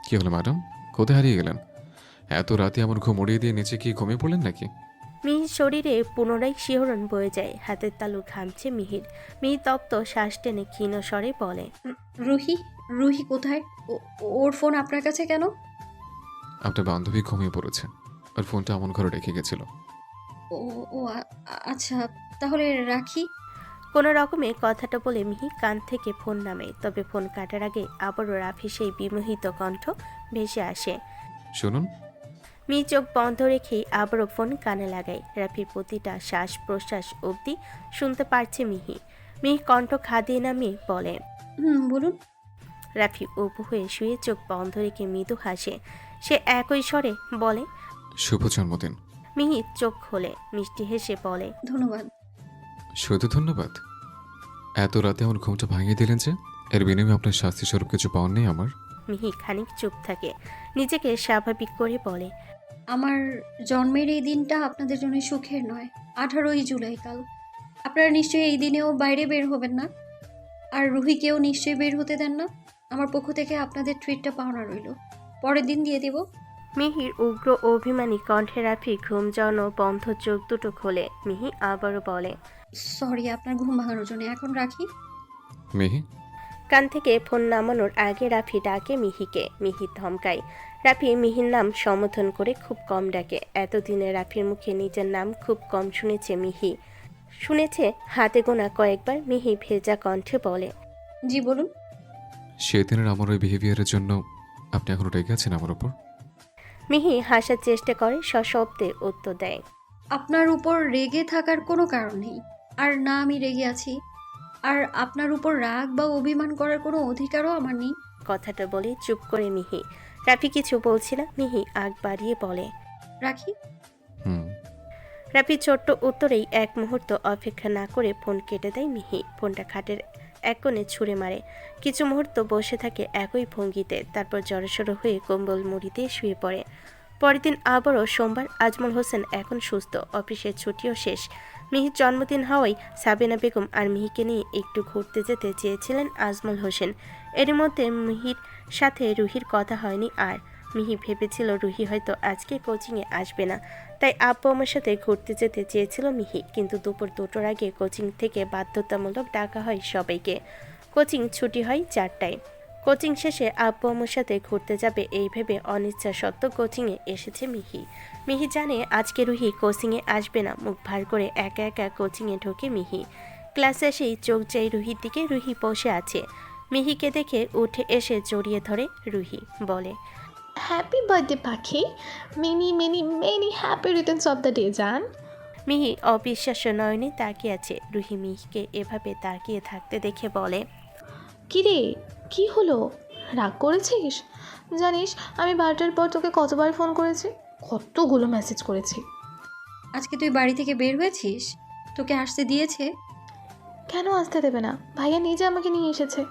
কি হলো ম্যাডাম? কোথায় হারিয়ে গেলেন? এত রাতে এমন ঘুম উড়িয়ে দিয়ে নিচে কি ঘুমিয়ে পড়লেন নাকি? মিহির শরীরে পুনরায় শিহরণ বয়ে যায়, হাতের তালু ঘামছে মিহির। মিহি তপ্ত শ্বাস টেনে ক্ষীণ স্বরে বলে, রুহি রুহি কোথায়? ওর ফোন আপনার কাছে কেন? আপনার বান্ধবী ঘুমিয়ে পড়েছে, আর ফোনটা এমন ঘরে রেখে গেছিল। ও ও আচ্ছা, তাহলে রাখি। কোনো রকমে কথাটা বলে মিহি কান থেকে ফোন নামে, তবে ফোন কাটার আগে আবারও রাফি সেই বিমোহিত কণ্ঠ ভেসে আসে। শুনুন। মিহি চোখ বন্ধ রেখেই আবারও ফোন কানে লাগায়। রাফির প্রতিটা শ্বাস প্রশ্বাস অবধি শুনতে পারছে মিহি। মিহি কণ্ঠ খাদিয়ে নামিয়ে বলে, বলুন। রাফি উবু হয়ে শুয়ে চোখ বন্ধ রেখে মৃদু হাসে। সে একই স্বরে বলে, শুভ জন্মদিন। মিহি চোখ খোলে, মিষ্টি হেসে বলে, ধন্যবাদ। শুধু ধন্যবাদ? এত রাতে এমন ঘুমটা ভাঙিয়ে দিলেন যে? এর বিনিময়ে আপনার শাস্তি স্বরূপ কিছু পাওয়ার নেই আমার? মিহি খানিক চুপ থাকে, নিজেকে স্বাভাবিক করে বলে, আমার জন্মের এই দিনটা আপনাদের জন্য সুখের নয়। 18ই জুলাই কাল। আপনারা নিশ্চয়ই এই দিনেও বাইরে বের হবেন না, আর রুহিকেও নিশ্চয়ই বের হতে দেন না। আমার পক্ষ থেকে আপনাদের ট্রিটটা পাওনা রইল, পরের দিন দিয়ে দেব। মিহির উগ্র অভিমানী কণ্ঠে রাফি ঘুম জড়ানো বন্ধ চোখ দুটো খোলে। মিহি আবারও বলে, সরি আপনার ঘুম ভাঙানোর জন্য, এখন রাখি। মেহি। কান থেকে ফোন নামানোর আগে রাফি ডাকে মিহিকে। মিহি ধমকায়। রাফি মিহির নাম সম্বোধন করে খুব কম ডাকে। এতদিনে রাফির মুখে নিজের নাম খুব কম শুনেছে মিহি। শুনেছে হাতে গোনা কয়েকবার। মিহি ভেজা কণ্ঠে বলে, জি বলুন। সেদিনের আমার ওই বিহেভিয়ারের জন্য আপনি এখন রেগে আছেন আমার ওপর? মিহি হাসার চেষ্টা করে, সশব্দে উত্তর দেয়, আপনার উপর রেগে থাকার কোনো কারণ নেই, আর না আমি রেগে আছি। আর আপনার উপর রাগ বা অভিমান করার কোনো অধিকারও আমার নেই। কথাটা বলে চুপ করে মিহি। রাফি কিছু বলছিল। মিহি আগ বাড়িয়ে বলে, রাখি। হুম। রাফি ছোট্ট উত্তরেই এক মুহূর্ত অপেক্ষা না করে ফোন কেটে দেয় মিহি। ফোনটা খাটের এক কোণে ছুঁড়ে মারে। কিছু মুহূর্ত বসে থাকে একই ভঙ্গিতে, তারপর জড়সড় হয়ে কম্বল মুড়ি দিয়ে শুয়ে পড়ে। পরের দিন আবারও সোমবার। আজমল হোসেন এখন সুস্থ, অফিসের ছুটিও শেষ। মিহির জন্মদিন হওয়ায় সাবিনা বেগম আর মিহিকে নিয়ে একটু ঘুরতে যেতে চেয়েছিলেন আজমল হোসেন। এর মধ্যে মিহির সাথে রুহির কথা হয়নি আর। মিহি ভেবেছিল রুহি হয়তো আজকে কোচিংয়ে আসবে না, তাই আব্বু আমার সাথে ঘুরতে যেতে চেয়েছিল মিহি। কিন্তু দুপুর 2টোর আগে কোচিং থেকে বাধ্যতামূলক ডাকা হয় সবাইকে। কোচিং ছুটি হয় 4টায়। কোচিং শেষে আব্বু আমার সাথে ঘুরতে যাবে এই ভেবে অনিচ্ছা সত্ত্বেও কোচিংয়ে এসেছে মিহি। মিহি জানে আজকে রুহি কোচিংয়ে আসবে না। মুখ ভার করে একা একা কোচিংয়ে ঢোকে মিহি। ক্লাসে এসেই চোখ যায় রুহির দিকে। রুহি বসে আছে। মিহিকে দেখে উঠে এসে জড়িয়ে ধরে রুহি, বলে, হ্যাপি বার্থডে পাখি। Many many many happy Returns of the day জান। মিহি অবিশ্বাস্য নয়নে তাকিয়ে আছে। রুহি মিহিকে এভাবে তাকিয়ে থাকতে দেখে বলে, কী রে, কী হলো? রাগ করেছিস? জানিস আমি 12টার পর তোকে কতবার ফোন করেছি, কতগুলো মেসেজ করেছি। আজকে তুই বাড়ি থেকে বের হয়েছিস? তোকে আসতে দিয়েছে? কেন আসতে দেবে না? ভাইয়া নিজে আমাকে নিয়ে এসেছে।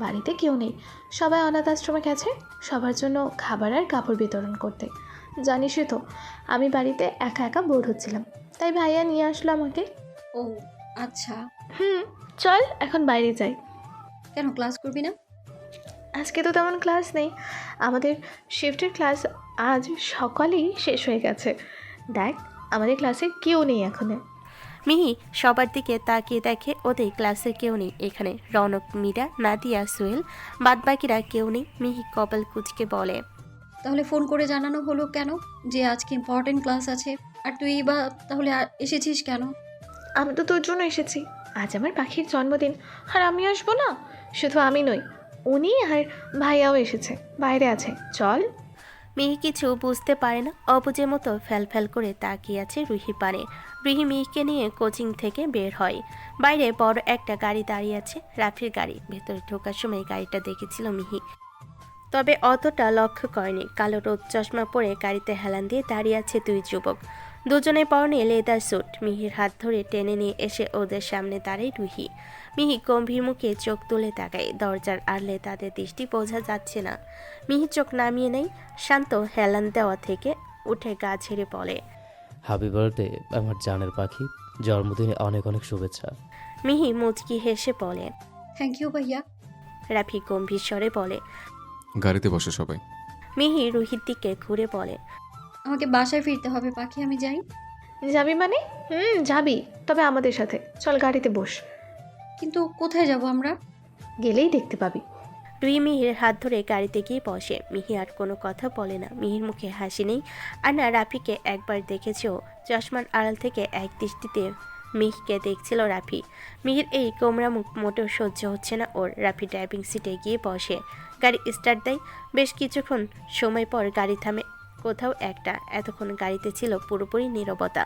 বাড়িতে কেউ নেই, সবাই অনাথ আশ্রমে গেছে সবার জন্য খাবার আর কাপড় বিতরণ করতে। জানিসই তো আমি বাড়িতে একা একা বোর হচ্ছিলাম, তাই ভাইয়া নিয়ে আসলো আমাকে। ও আচ্ছা। চল এখন বাইরে যাই। কেন ক্লাস করবি না? আজকে তো তেমন ক্লাস নেই, আমাদের শিফটের ক্লাস আজ সকালেই শেষ হয়ে গেছে। দেখ আমাদের ক্লাসে কেউ নেই এখনো। মিহি সবার দিকে তাকিয়ে দেখে ওদের ক্লাসে কেউ নেই। এখানে রনক, মীরা, নাদিয়া, সোহেল, বাদবাকিরা কেউ নেই। মিহি কপাল কুঁচকে বলে, তাহলে ফোন করে জানানো হলো কেন যে আজকে ইম্পর্টেন্ট ক্লাস আছে? আর তুই বা তাহলে এসেছিস কেন? আমি তো তোর জন্য এসেছি, আজ আমার পাখির জন্মদিন, আর আমি আসবো না? শুধু আমি নই, উনি আর ভাইয়াও এসেছে, বাইরে আছে, চল। মিহি কিছু বুঝতে পারে না। অবুঝের মতো ফ্যাল করে তাকিয়ে আছে রুহির পানে। রুহি মিহিকে নিয়ে কোচিং থেকে বের হয়। বাইরে বড় একটা গাড়ি দাঁড়িয়ে আছে, রাফির গাড়ি। ভেতরে ঢোকার সময় গাড়িটা দেখেছিল মিহি, তবে অতটা লক্ষ্য করেনি। কালো রোদ চশমা পরে গাড়িতে হেলান দিয়ে দাঁড়িয়ে আছে দুই যুবক। দুজনে পরনে লেদার স্যুট। মিহির হাত ধরে টেনে নিয়ে এসে ওদের সামনে দাঁড়ায় রুহি। মিহি গম্ভীর মুখে চোখ তুলে তাকায়। দরজার আড়লে তাদের দৃষ্টি বোঝা যাচ্ছে না। মিহি চোখ নামিয়ে নেয়। শান্ত হেলান দেওয়া থেকে উঠে গা ঝেড়ে বলে, হ্যাপি বার্থডে আমার জানের পাখি, জন্মদিনে অনেক অনেক শুভেচ্ছা। মিহি মুচকি হেসে বলে। থ্যাংক ইউ ভাইয়া। রাফি গম্ভীর স্বরে বলে, গাড়িতে বসে সবাই। মিহি রুহির দিকে ঘুরে বলে, আমাকে বাসায় ফিরতে হবে পাখি, আমি যাই। যাবি মানে? যাবি, তবে আমাদের সাথে চল, গাড়িতে বস। কিন্তু কোথায় যাব আমরা? গেলেই দেখতে পাবি। রুহি মিহির হাত ধরে গাড়িতে গিয়ে বসে। মিহি আর কোনো কথা বলে না। মিহির মুখে হাসি নেই। আর না, রাফিকে একবার দেখেছেও। চশমার আড়াল থেকে এক দৃষ্টিতে মিহিকে দেখছিল রাফি। মিহির এই গোমরা মুখ মোটেও সহ্য হচ্ছে না ওর। রাফি ড্রাইভিং সিটে গিয়ে বসে, গাড়ি স্টার্ট দেয়। বেশ কিছুক্ষণ সময় পর গাড়ি থামে কোথাও একটা। এতক্ষণ গাড়িতে ছিল পুরোপুরি নীরবতা।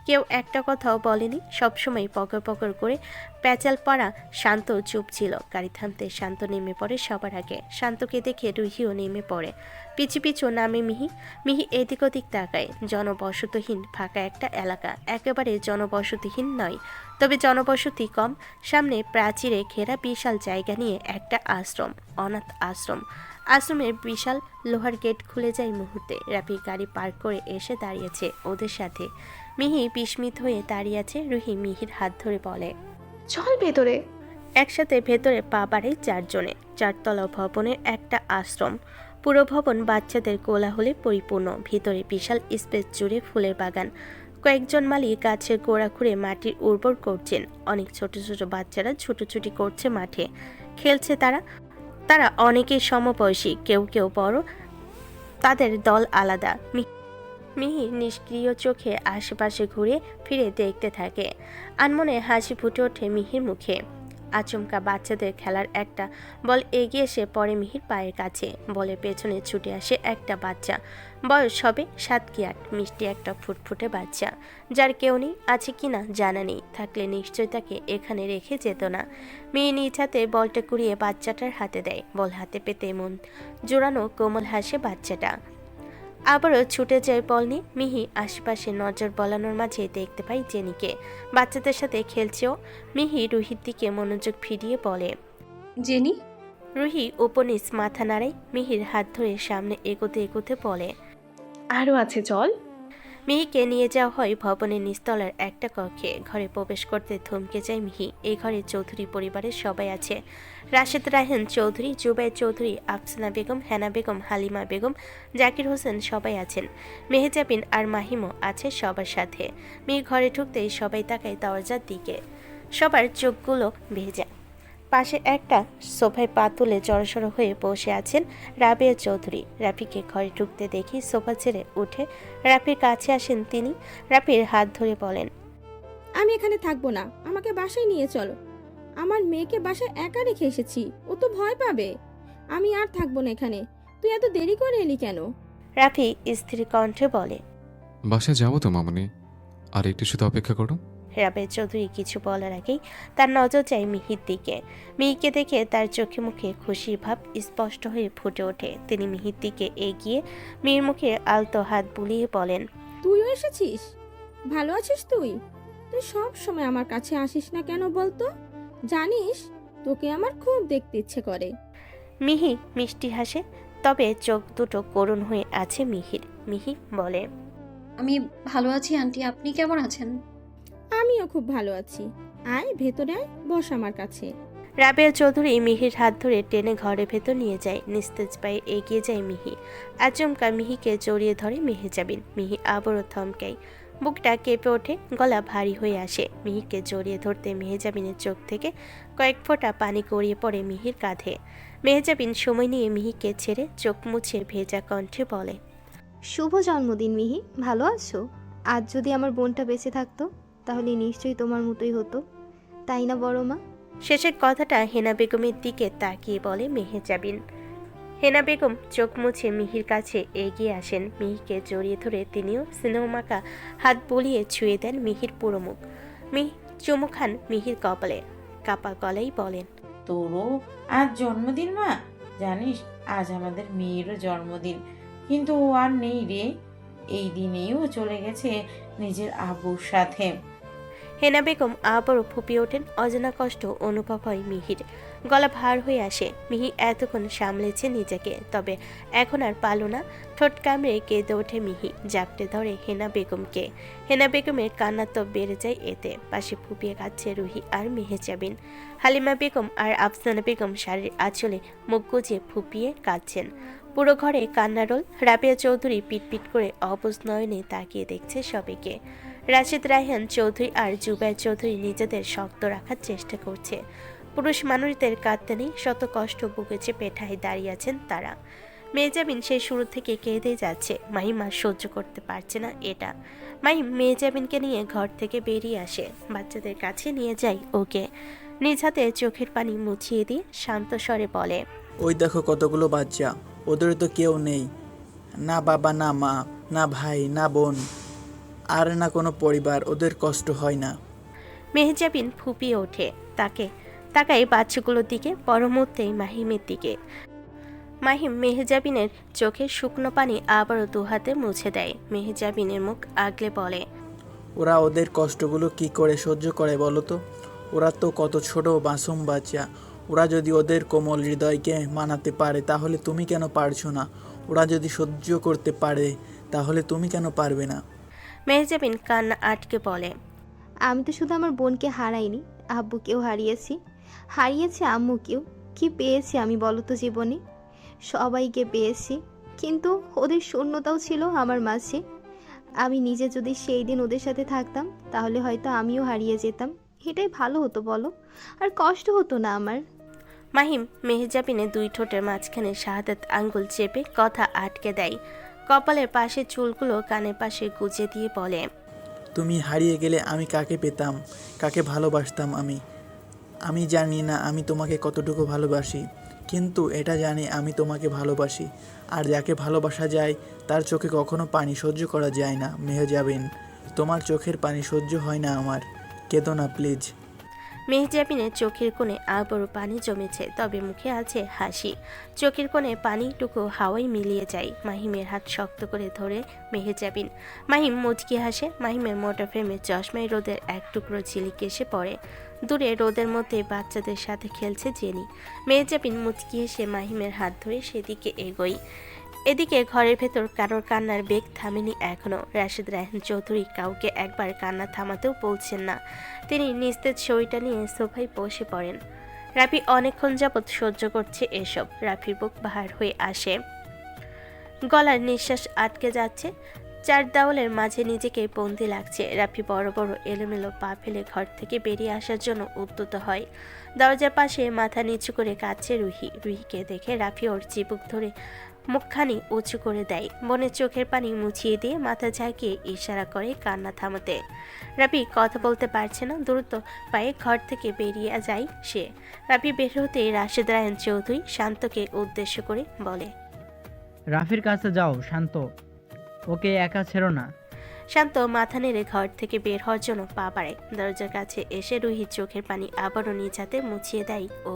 কেউ একটা কথাও বলেনি। সবসময় পকর পকর করে প্যাচাল পাড়া শান্ত চুপ ছিল। গাড়ি থামতে শান্ত নেমে পড়ে সবার আগে। শান্তকে দেখে রুহিও নেমে পড়ে। পিছু পিছু নামে মিহি। মিহি এদিক ওদিক তাকায়। জনবসতিহীন ফাঁকা একটা এলাকা, একেবারে জনবসতিহীন নয়, তবে জনবসতি কম। সামনে প্রাচীরে ঘেরা বিশাল জায়গা নিয়ে একটা আশ্রম, অনাথ আশ্রম। আশ্রমের বিশাল লোহার গেট খুলে যায় মুহূর্তে। রাফি গাড়ি পার্ক করে এসে দাঁড়িয়েছে ওদের সাথে। মিহি বিস্মিত হয়ে দাঁড়িয়ে আছে। রুহি মিহির হাত ধরে বলে, চল ভেতরে। একসাথে ভেতরে পা বাড়ায় চারজনে। চারতলা ভবনের একটা আশ্রম। পুরো ভবন বাচ্চাদের কোলাহলে পরিপূর্ণ। ভিতরে বিশাল স্পেস জুড়ে ফুলের বাগান। কয়েকজন মালি গাছের গোড়া খুঁড়ে মাটির উর্বর করছেন। অনেক ছোট ছোট বাচ্চারা ছুটোছুটি করছে মাঠে, খেলছে তারা। তারা অনেকেই সমবয়সী, কেউ কেউ বড়, তাদের দল আলাদা। মিহি নিষ্ক্রিয় চোখে আশেপাশে ঘুরে ফিরে দেখতে থাকে। আনমনে হাসি ফুটে ওঠে মিহির মুখে। আচমকা বাচ্চাদের খেলার একটা বল এগিয়ে এসে পড়ে মিহির পায়ের কাছে। বলের পেছনে ছুটে আসে একটা বাচ্চা। বয়স হবে 7 কি 8। মিষ্টি একটা ফুটফুটে বাচ্চা, যার কেউ নেই, আছে কিনা জানা নেই। থাকলে নিশ্চয় তাকে এখানে রেখে যেত না। মিহি নিজ হাতে বলটা কুড়িয়ে বাচ্চাটার হাতে দেয়। বল হাতে পেতে মন জোড়ানো কোমল হাসে বাচ্চাটা। আবারও ছুটে যায় বল নিয়ে। মিহি আশেপাশে নজর বলানোর মাঝে দেখতে পাই জেনিকে বাচ্চাদের সাথে খেলছেও। মিহি রুহির দিকে মনোযোগ ফিরিয়ে বলে, জেনি? রুহি উপনিস মাথা নাড়ায়। মিহির হাত ধরে সামনে এগোতে এগোতে বলে, আরও আছে, চল। মিহিকে নিয়ে যাওয়া হয় ভবনের নিচতলার একটা কক্ষে। ঘরে প্রবেশ করতে থমকে যায় মিহি। এই ঘরে চৌধুরী পরিবারের সবাই আছে। রাশেদ রায়হান চৌধুরী, জুবাইর চৌধুরী, আফসানা বেগম, হেনা বেগম, হালিমা বেগম, জাকির হোসেন সবাই আছেন। মেহেজাবিন আর মাহিমও আছে সবার সাথে। মিহি ঘরে ঢুকতেই সবাই তাকায় দরজার দিকে। সবার চোখগুলো ভেজা। পাশে একটা সোফায় পা তুলে জড়সড় হয়ে বসে আছেন রাবেয়া চৌধুরী। রাফিকে ঘরে ঢুকতে দেখি সোফা ছেড়ে উঠে রাফির কাছে আসেন তিনি। রাফির হাত ধরে বলেন, আমি এখানে থাকবো না, আমাকে বাসায় নিয়ে চলো। আমার মেয়েকে বাসায় একা রেখে এসেছি, ও তো ভয় পাবে। আমি আর থাকবো না এখানে। তুই এত দেরি করে এলি কেন? রাফি স্থির কণ্ঠে বলে। বাসায় যাবো তো মামনি, আর একটু শুধু অপেক্ষা করো। রাবেয়া চৌধুরী কিছু বলার আগেই তার নজর যায় মিহির দিকে। মিহিকে দেখে তার চোখে মুখে খুশির ভাব স্পষ্ট হয়ে ফুটে ওঠে। তিনি মিহির দিকে এগিয়ে মিহির মুখে আলতো হাত বুলিয়ে বলেন, তুইও এসেছিস? ভালো আছিস তুই? তুই সব সময় আমার কাছে আসিস না কেন বলতো? জানিস, তোকে আমার খুব দেখতে ইচ্ছে করে। মিহি মিষ্টি হাসে, তবে চোখ দুটো করুণ হয়ে আছে মিহির। মিহি বলে, আমি ভালো আছি আন্টি, আপনি কেমন আছেন? আমিও খুব ভালো আছি। আয় ভেতরে আয়, বস আমার কাছে। রাবেয়া চৌধুরী মিহির হাত ধরে টেনে ঘরের ভেতর নিয়ে যায়। নিস্তেজ পায়ে এগিয়ে যায় মিহি। আচমকা মিহিকে জড়িয়ে ধরে মেহেজাবিন। মিহি আবারও থমকায়, বুকটা কেঁপে ওঠে, গলা ভারী হয়ে আসে। মিহিকে জড়িয়ে ধরতে মেহেজাবিনের চোখ থেকে কয়েক ফোঁটা পানি গড়িয়ে পড়ে মিহির কাঁধে। মেহেজাবিন সময় নিয়ে মিহিকে ছেড়ে চোখ মুছে ভেজা কণ্ঠে বলে, শুভ জন্মদিন মিহি, ভালো আছো? আজ যদি আমার বোনটা বেঁচে থাকতো তাহলে নিশ্চয়ই তোমার মতোই হতো, তাই না বড় মা? শেষের কথাটা হেনা বেগমের দিকে তাকিয়ে বলে মেহেজাবিন। হেনা বেগম চোখ মুছে মিহির কাছে এগিয়ে আসেন। মিহিকে জড়িয়ে ধরে তিনিও সিনেমাকা হাত বুলিয়ে ছুঁয়ে দেন মিহির পুরো মুখ। মিহি চুমু খান মিহির কপালে। কাপা গলাই বলেন, তোরও আজ জন্মদিন মা? জানিস আজ আমাদের মেয়েরও জন্মদিন, কিন্তু ও আর নেই রে। এই দিনেই ও চলে গেছে নিজের আব্বুর সাথে। হেনা বেগম আবারও ফুপিয়ে ওঠেন। অজানা কষ্ট অনুভব হয় মিহির। গলা ভার হয়ে আসে। মিহি এতক্ষণ সামলেছে নিজেকে, তবে এখন আর পালো না। ঠোঁট কামড়ে কেঁদে ওঠে মিহি, জাপটে ধরে হেনা বেগমকে। হেনা বেগমের কান্না তো বেড়ে যায় এতে। পাশে ফুপিয়ে কাঁদছে রুহি আর মেহেজাবিন। হালিমা বেগম আর আফসানা বেগম শাড়ির আঁচলে মুখ গুজে ফুপিয়ে কাঁদছেন। পুরো ঘরে কান্নারোল। রাবেয়া চৌধুরী পিটপিট করে অবুঝ নয়নে তাকিয়ে দেখছে সবাইকে। রাশেদ রায়হান চৌধুরী আর জুবায়ের চৌধুরী নিজেদের শক্ত রাখার চেষ্টা করছে। পুরুষ মানুষদের কাঁদতে নেই, শত কষ্ট বুকে চেপে ঠায় দাঁড়িয়ে আছেন তারা। মেহজাবিন সেই শুরু থেকে কেঁদে যাচ্ছে। মাহিম আর সহ্য করতে পারছে না এটা। মাহিম মেহজাবিনকে নিয়ে ঘর থেকে বেরিয়ে আসে, বাচ্চাদের কাছে নিয়ে যায় ওকে। নিজ হাতে চোখের পানি মুছিয়ে দিয়ে শান্ত স্বরে বলে, ওই দেখো কতগুলো বাচ্চা, ওদের তো কেউ নেই, না বাবা, না মা, না ভাই, না বোন, আর না কোনো পরিবার, ওদের কষ্ট হয় না? মেহজাবিন ফুপিয়ে ওঠে, তাকায় বাচ্চাগুলোর দিকে, পরমুহূর্তেই মাহিমের দিকে। মাহিম মেহজাবিনের চোখের শুকনো পানি আবারও দুহাতে মুছে দেয়। মেহজাবিনের মুখ আগলে বলে, ওরা ওদের কষ্টগুলো কি করে সহ্য করে বলো তো? ওরা তো কত ছোট মাসুম বাচ্চা। ওরা যদি ওদের কোমল হৃদয়কে মানাতে পারে তাহলে তুমি কেন পারছো না? ওরা যদি সহ্য করতে পারে তাহলে তুমি কেন পারবে না? মেহজাবিন কান্না আটকে বলে, আমি তো শুধু আমার বোনকে হারাইনি, আব্বুকেও হারিয়েছি আম্মুকেও। কি পেয়েছি আমি বলো তো জীবনে? সবাইকে পেয়েছি, কিন্তু ওদের শূন্যতাও ছিল আমার মাঝে। আমি নিজে যদি সেই দিন ওদের সাথে থাকতাম তাহলে হয়তো আমিও হারিয়ে যেতাম। এটাই ভালো হতো বলো, আর কষ্ট হতো না আমার। মাহিম মেহজাবিনের দুই ঠোঁটের মাঝখানে শাহাদাত আঙ্গুল চেপে কথা আটকে দেয়। কপালের পাশে চুলগুলো কানের পাশে গুজে দিয়ে বলে, তুমি হারিয়ে গেলে আমি কাকে পেতাম, কাকে ভালোবাসতাম? আমি জানি না আমি তোমাকে কতটুকু ভালোবাসি, কিন্তু এটা জানি আমি তোমাকে ভালোবাসি। আর যাকে ভালোবাসা যায় তার চোখে কখনো পানি সহ্য করা যায় না। মেহজাবিন, তোমার চোখের পানি সহ্য হয় না আমার, কেঁদো না প্লিজ। মেহজাবিনের চোখের কোণে আবারও পানি জমেছে, তবে মুখে আছে হাসি। চোখের কোণে পানিটুকু হাওয়ায় মিলিয়ে যায়। মাহিমের হাত শক্ত করে ধরে মেহজাবিন। মাহিম মুচকি হাসে। মাহিমের মোটা ফ্রেমের চশমায় রোদের এক টুকরো ঝিলিক এসে পড়ে। দূরে রোদের মধ্যে বাচ্চাদের সাথে খেলছে জেনি। মেহজাবিন মুচকি হেসে মাহিমের হাত ধরে সেদিকে এগোয়। এদিকে ঘরের ভেতর কারোর কান্নার বেগ থামেনি এখনো। রাশেদ রায়হান চৌধুরী কাউকে একবার কান্না থামাতেও বলছেন না। তিনি নিস্তেজ শরীরটা নিয়ে সোফায় বসে পড়েন। রাফি অনেকক্ষণ যাবৎ সহ্য করছে এসব। রাফির বুক ভার হয়ে আসে, গলার নিঃশ্বাস আটকে যাচ্ছে। চার দেওয়ালের মাঝে নিজেকে বন্দি লাগছে। রাফি বড় বড় এলোমেলো পা ফেলে ঘর থেকে বেরিয়ে আসার জন্য উদ্যত হয়। দরজার পাশে মাথা নিচু করে কাঁদছে রুহিকে দেখে রাফি ওর চিবুক ধরে মুখখানি উঁচু করে দেয়। বোনের চোখের পানি মুছিয়ে দিয়ে মাথা ঝাঁকিয়ে ইশারা করে কান্না থামাতে। রাফি কথা বলতে পারছে না, দ্রুত পায়ে ঘর থেকে বেরিয়ে যায় সে। রাফি বের হতেই রাশেদ রায়হান চৌধুরী শান্তকে উদ্দেশ্য করে বলে, রাফির কাছে যাও শান্ত, ওকে একা ছেড়ো না। শান্ত মাথা নেড়ে ঘর থেকে বের হওয়ার জন্য পা বাড়ায়। দরজার কাছে এসে রুহির চোখের পানি আবারও নিজ হাতে মুছিয়ে দেয় ও।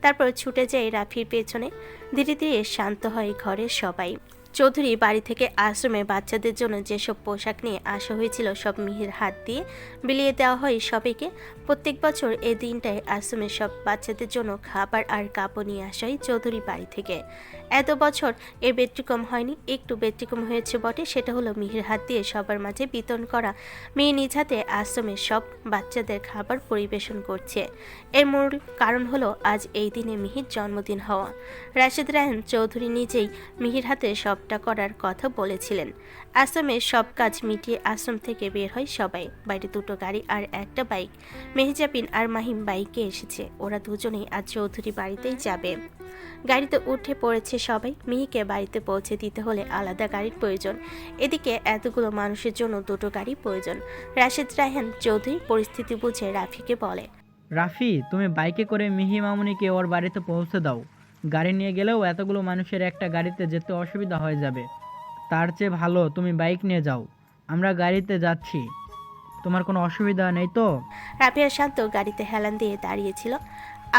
তারপর ছুটে যায় রাফির পেছনে। ধীরে ধীরে শান্ত হয় ঘরের সবাই। চৌধুরী বাড়ি থেকে আশ্রমে বাচ্চাদের জন্য যেসব পোশাক নিয়ে আসা হয়েছিল সব মিহির হাত দিয়ে বিলিয়ে দেওয়া হয় সবাইকে। প্রত্যেক বছর এই দিনটায় আশ্রমের সব বাচ্চাদের জন্য খাবার আর কাপড় নিয়ে আসা হয় চৌধুরী বাড়ি থেকে। এত বছর এর ব্যতিক্রম হয়নি। একটু ব্যতিক্রম হয়েছে বটে, সেটা হলো মিহির হাত দিয়ে সবার মাঝে বিতরণ করা। মেয়ে নিজ হাতে আশ্রমের সব বাচ্চাদের খাবার পরিবেশন করছে। এর মূল কারণ হলো আজ এই দিনে মিহির জন্মদিন হওয়া। রাশেদ রায়হান চৌধুরী নিজেই মিহির হাতে সবটা করার কথা বলেছিলেন। আশ্রমের সব কাজ মিটিয়ে আশ্রম থেকে বের হয় সবাই। বাইরে দুটো গাড়ি আর একটা বাইক। মেহজাবিন আর মাহিম বাইকে এসেছে। ওরা দুজনেই আজ চৌধুরী বাড়িতেই যাবে। গাড়িতে উঠে পড়েছে সবাই। মিহিকে বাড়িতে পৌঁছে দিতে হলে আলাদা গাড়ির প্রয়োজন। এদিকে এতগুলো মানুষের জন্য দুটো গাড়ি প্রয়োজন। রাশেদ রায়হান চৌধুরী পরিস্থিতি বুঝে রাফিকে বলে, রাফি, তুমি বাইকে করে মিহি মামুনিকে ওর বাড়িতে পৌঁছে দাও। গাড়ি নিয়ে গেলেও এতগুলো মানুষের একটা গাড়িতে যেতে অসুবিধা হয়ে যাবে। তার চেয়ে ভালো তুমি বাইক নিয়ে যাও, আমরা গাড়িতে যাচ্ছি। তোমার কোনো অসুবিধা নেই তো? রাফি আর শান্ত গাড়িতে হেলান দিয়ে দাঁড়িয়েছিল।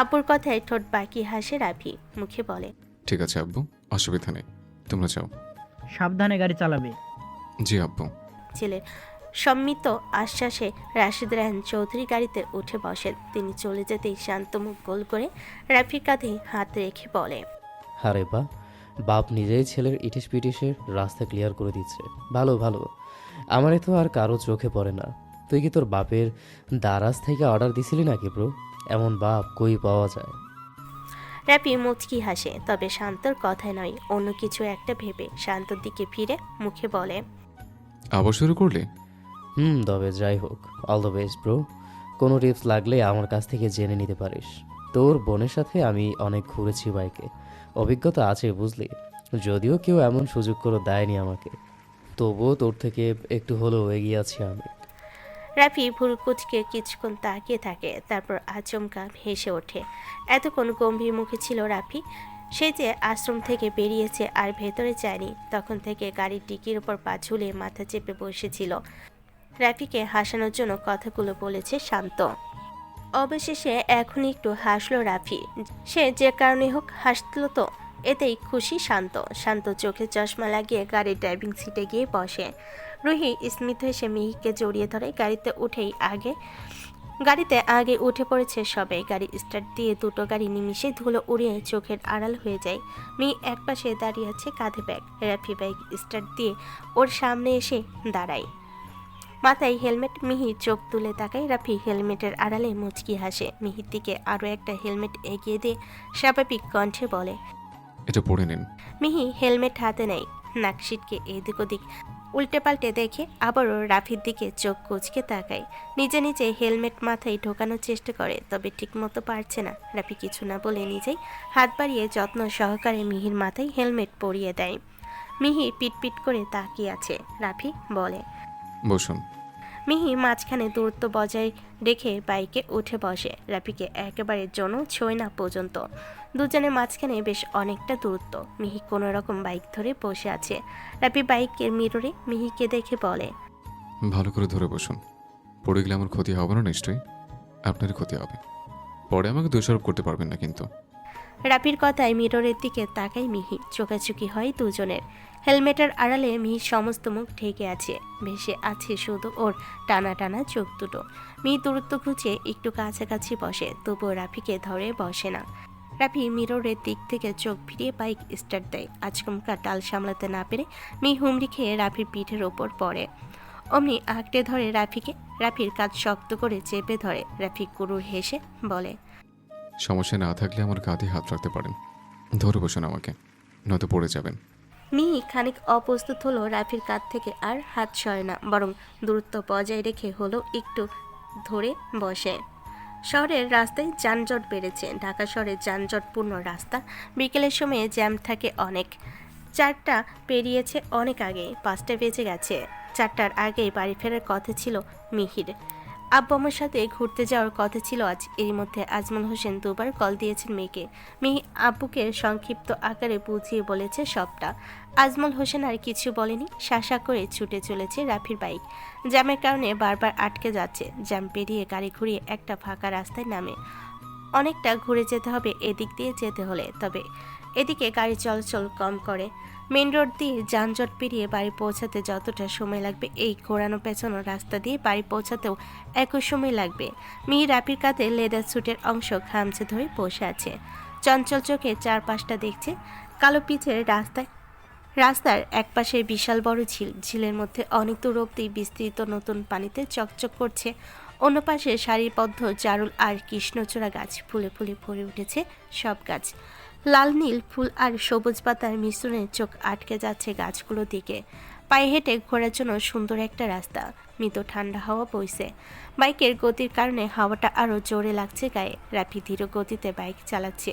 আব্বুর কথায় ঠোঁট বাঁকিয়ে হাসে রাফি, মুখে বলে, ঠিক আছে আব্বু, অসুবিধা নেই, তোমরা যাও। সাবধানে গাড়ি চালাবে। জি আব্বু। ছেলের সম্মিত আশ্বাসে রাশেদ রায়হান চৌধুরী গাড়িতে উঠে বসেন। তিনি চলে যেতেই শান্ত মুখ গোল করে রাফির কাঁধে হাত রেখে বলে, আরে বা, বাপ নিজেই ছেলের ইটিস পিটিসের রাস্তা ক্লিয়ার করে দিচ্ছে। ভালো ভালো, আমারই তো আর কারো চোখে পড়ে না। তুই কি তোর বাপের দারাজ থেকে অর্ডার দিছিলি নাকি ব্রো? এমন বাপ কই পাওয়া যায়? রাফি মুচকি হাসে, তবে শান্তর কথায় নয়, অন্য কিছু একটা ভেবে শান্তর দিকে ফিরে মুখে বলে, আবার শুরু করলে? তবে যাই হোক, অল দ্য বেস্ট ব্রো। কোনো টিপস লাগলে আমার কাছ থেকে জেনে নিতে পারিস। তোর বোনের সাথে আমি অনেক ঘুরেছি বাইকে, অভিজ্ঞতা আছে বুঝলি। যদিও কেউ এমন সুযোগ করে দেয়নি আমাকে, তবুও তোর থেকে একটু হলেও এগিয়ে আছি আমি। রাফি ভুরু কুচকে কিছুক্ষণ তাকিয়ে থাকে, তারপর আচমকা হেসে ওঠে। এতক্ষণ গম্ভীর মুখে ছিল রাফি। সে যে আশ্রম থেকে বেরিয়েছে আর ভেতরে যায়নি, তখন থেকে গাড়ির ডিকির ওপর পা ঝুলিয়ে মাথা চেপে বসেছিল। রাফিকে হাসানোর জন্য কথাগুলো বলেছে শান্ত। অবশেষে এখন একটু হাসলো রাফি। সে যে কারণে হোক হাসল তো, এতেই খুশি শান্ত। শান্ত চোখে চশমা লাগিয়ে গাড়ির ড্রাইভিং সিটে গিয়ে বসে। রুহি স্মিত হেসে মিহিকে জড়িয়ে ধরে গাড়িতে আগে উঠে পড়েছে সবাই। গাড়ি স্টার্ট দিয়ে দুটো গাড়ি নিমিষে ধুলো উড়িয়ে চোখের আড়াল হয়ে যায়। মিহি একপাশে দাঁড়িয়ে আছে, কাঁধে ব্যাগ। রাফি বাইক স্টার্ট দিয়ে ওর সামনে এসে দাঁড়ায়, মাথায় হেলমেট। মিহি চোখ তুলে তাকায়। রাফি হেলমেটের আড়ালে মুচকি হাসে। মিহির দিকে আরও একটা হেলমেট এগিয়ে দিয়ে স্বাভাবিক কণ্ঠে বলে, এটা পড়ে নিন। মিহি হেলমেট হাতে নেয়, নাক সিটকে এদিক ওদিক উল্টে পাল্টে দেখে আবারও রাফির দিকে চোখ কুচকে তাকায়। নিজে নিজে হেলমেট মাথায় ঢোকানোর চেষ্টা করে, তবে ঠিকমতো পারছে না। রাফি কিছু না বলে নিজেই হাত বাড়িয়ে যত্ন সহকারে মিহির মাথায় হেলমেট পরিয়ে দেয়। মিহি পিটপিট করে তাকিয়ে আছে। রাফি বলে, বসুন। মিহি মাঝখানে দূরত্ব বজায় রেখে বাইকে উঠে বসে। রাফিকে একেবারে ছোঁয় না পর্যন্ত। দুজনের মাঝখানে বেশ অনেকটা দূরত্ব। মিহি কোনো রকম বাইক ধরে বসে আছে। রাফি বাইকের মিররে মিহিকে দেখে বলে, ভালো করে ধরে বসুন। পড়ে গেলে আমার ক্ষতি হবে না নিশ্চয়ই? আপনারই ক্ষতি হবে। পরে আমাকে দোষারোপ করতে পারবেন না কিন্তু। রাফির কথায় মিররের দিকে তাকায় মিহি। চোখাচোখি হয় দুজনের। হেলমেটের আড়ালে মিহির সমস্ত মুখ ঢেকে আছে, ভেসে আছে শুধু ওর টানা টানা চোখ দুটো। মিহি দূরত্ব ঘুচিয়ে একটু কাছাকাছি বসে, তবুও রাফিকে ধরে বসে না। রাফি মিররের দিক থেকে চোখ ফিরিয়ে বাইক স্টার্ট দেয়। আচমকা টাল সামলাতে না পেরে মিহি হুমড়ি খেয়ে রাফির পিঠের ওপর পড়ে। অমনি আঁকড়ে ধরে রাফিকে। রাফির কাঁধ শক্ত করে চেপে ধরে। রাফি কুরুর হেসে বলে, সমস্যা না থাকলে আমার কাঁধে হাত রাখতে পারেন। ধরে বসুন আমাকে, নয়তো পড়ে যাবেন। মিহি খানিক অপ্রস্তুত হলো। রাফির কাঁধ থেকে আর হাত সরে না, বরং দূরত্ব বজায় রেখে হলো একটু ধরে বসে। শহরের রাস্তায় যানজট বেড়েছে। ঢাকা শহরের যানজটপূর্ণ রাস্তা। বিকেলের সময়ে জ্যাম থাকে অনেক। 4টা পেরিয়েছে অনেক আগে, 5টা বেজে গেছে। 4টার আগেই বাড়ি ফেরার কথা ছিল মিহির। আব্বু আমার সাথে ঘুরতে যাওয়ার কথা ছিল আজ। এরই মধ্যে আজমল হোসেন দুবার কল দিয়েছেন মেয়েকে। মিহি আব্বুকে সংক্ষিপ্ত আকারে বুঝিয়ে বলেছে সবটা। আজমল হোসেন আর কিছু বলেনি। শাসা করে ছুটে চলেছে রাফির বাইক। জ্যামের কারণে বারবার আটকে যাচ্ছে। জ্যাম পেরিয়ে গাড়ি ঘুরিয়ে একটা ফাঁকা রাস্তায় নামে। অনেকটা ঘুরে যেতে হবে এদিক দিয়ে যেতে হলে, তবে এদিকে গাড়ি চলাচল কম করে। মেন রোড দিয়ে যানজট পেরিয়ে বাড়ি পৌঁছাতে যতটা সময় লাগবে, এই ঘোরানো পেছানো রাস্তা দিয়ে বাড়ি পৌঁছাতেও একই সময় লাগবে। মিহি রাফির কাঁধে লেদার স্যুটের অংশ খামচে ধরে বসে আছে। চঞ্চল চোখে চারপাশটা দেখছে। কালো পিচের রাস্তার একপাশে বিশাল বড় ঝিল। ঝিলের মধ্যে অনেক দূর অব্দি বিস্তৃত নতুন পানিতে চকচক করছে। অন্য পাশে সারিবদ্ধ জারুল আর কৃষ্ণচূড়া গাছ। ফুলে ফুলে ভরে উঠেছে সব গাছ। লাল নীল ফুল আর সবুজ পাতার মিশ্রণে চোখ আটকে যাচ্ছে গাছগুলোর দিকে। পায়ে হেঁটে ঘোরার জন্য সুন্দর একটা রাস্তা। মৃত ঠান্ডা হাওয়া বইছে। বাইকের গতির কারণে হাওয়াটা আরও জোরে লাগছে গায়ে। রাফি ধীর গতিতে বাইক চালাচ্ছে।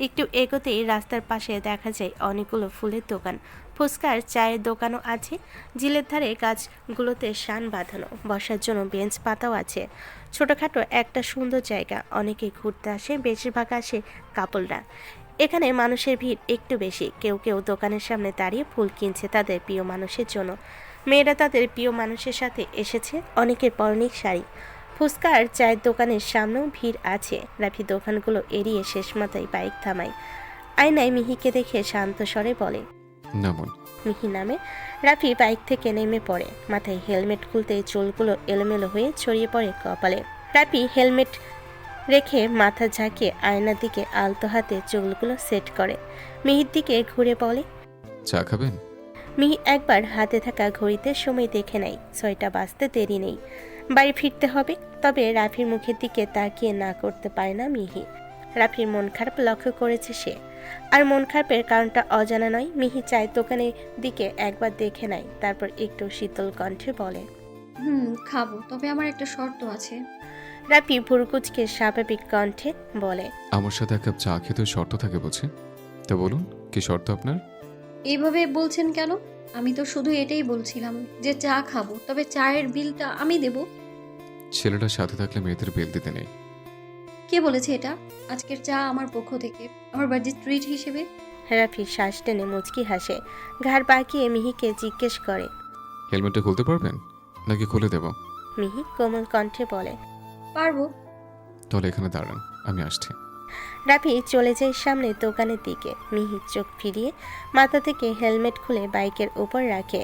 একটু এগোতেই রাস্তার পাশে দেখা যায় অনেকগুলো ফুলের দোকান। ফুচকার চায়ের দোকানও আছে। ঝিলের ধারে গাছগুলোতে শান বাঁধানো, বসার জন্য বেঞ্চ পাতাও আছে। ছোটোখাটো একটা সুন্দর জায়গা। অনেকে ঘুরতে আসে, বেশিরভাগ আসে কাপলরা। এখানে মানুষের ভিড় একটু বেশি। কেউ কেউ দোকানের সামনে দাঁড়িয়ে ফুল কিনছে তাদের প্রিয় মানুষের জন্য। মেয়েরা তাদের প্রিয় মানুষের সাথে এসেছে। অনেকের পরনে শাড়ি। ফুচকার চায়ের দোকানের সামনেও ভিড় আছে। রাফি দোকানগুলো এড়িয়ে শেষ মাথায় বাইক থামায়। আয়নায় মিহিকে দেখে শান্ত স্বরে বলে, নামুন। মিহি নামে। রাফি বাইক থেকে নেমে পড়ে। মাথায় হেলমেট খুলতেই চুলগুলো এলোমেলো হয়ে ছড়িয়ে পড়ে কপালে। রাফি হেলমেট রেখে মাথা ঝাঁকিয়ে আয়নার দিকে আলতো হাতে চুলগুলো সেট করে। মিহির দিকে ঘুরে বলে, চা খাবেন? মিহি একবার হাতে থাকা ঘড়িতে সময় দেখে নেয়। 6টা বাজতে দেরি নেই, বাড়ি ফিরতে হবে। তবে রাফির মুখের দিকে তাকিয়ে না করতে পারে না মিহি। রাফির মন খারাপ লক্ষ্য করেছে সে। আর মন খারাপের কারণটা অজানা নয়। মিহি চায় দোকানের দিকে একবার দেখে নেয়, তারপর একটু শীতল কণ্ঠে বলে, খাবো, তবে আমার একটা শর্ত আছে। রাফি ভুরুকুচকে স্বাভাবিক কণ্ঠে বলে, আমার সাথে এক কাপ চা খেতে শর্ত থাকে বুঝি? তা বলুন, কি শর্ত আপনার? এইভাবে বলছেন কেন? আমি তো শুধু এটাই বলছিলাম যে চা খাবো, তবে চায়ের বিলটা আমি দেব। ছেলেটার সাথে থাকলে মেয়েদের বেল দিতে নেই। কে বলেছে এটা? আজকের চা আমার পক্ষ থেকে, আমার বার্থডে ট্রিট হিসেবে। রাফি শ্বাস টেনে মুচকি হাসে, ঘাড় বাঁকিয়ে মিহিকে জিজ্ঞেস করে, হেলমেটটা খুলতে পারবেন নাকি খুলে দেব? মিহি কোমল কণ্ঠে বলে, পারবো। তাহলে এখানে দাঁড়ান, আমি আসছি। রাফি চলে যায় সামনের দোকানের দিকে। মিহি চোখ ফিরিয়ে মাথা থেকে হেলমেট খুলে বাইকের উপর রাখে।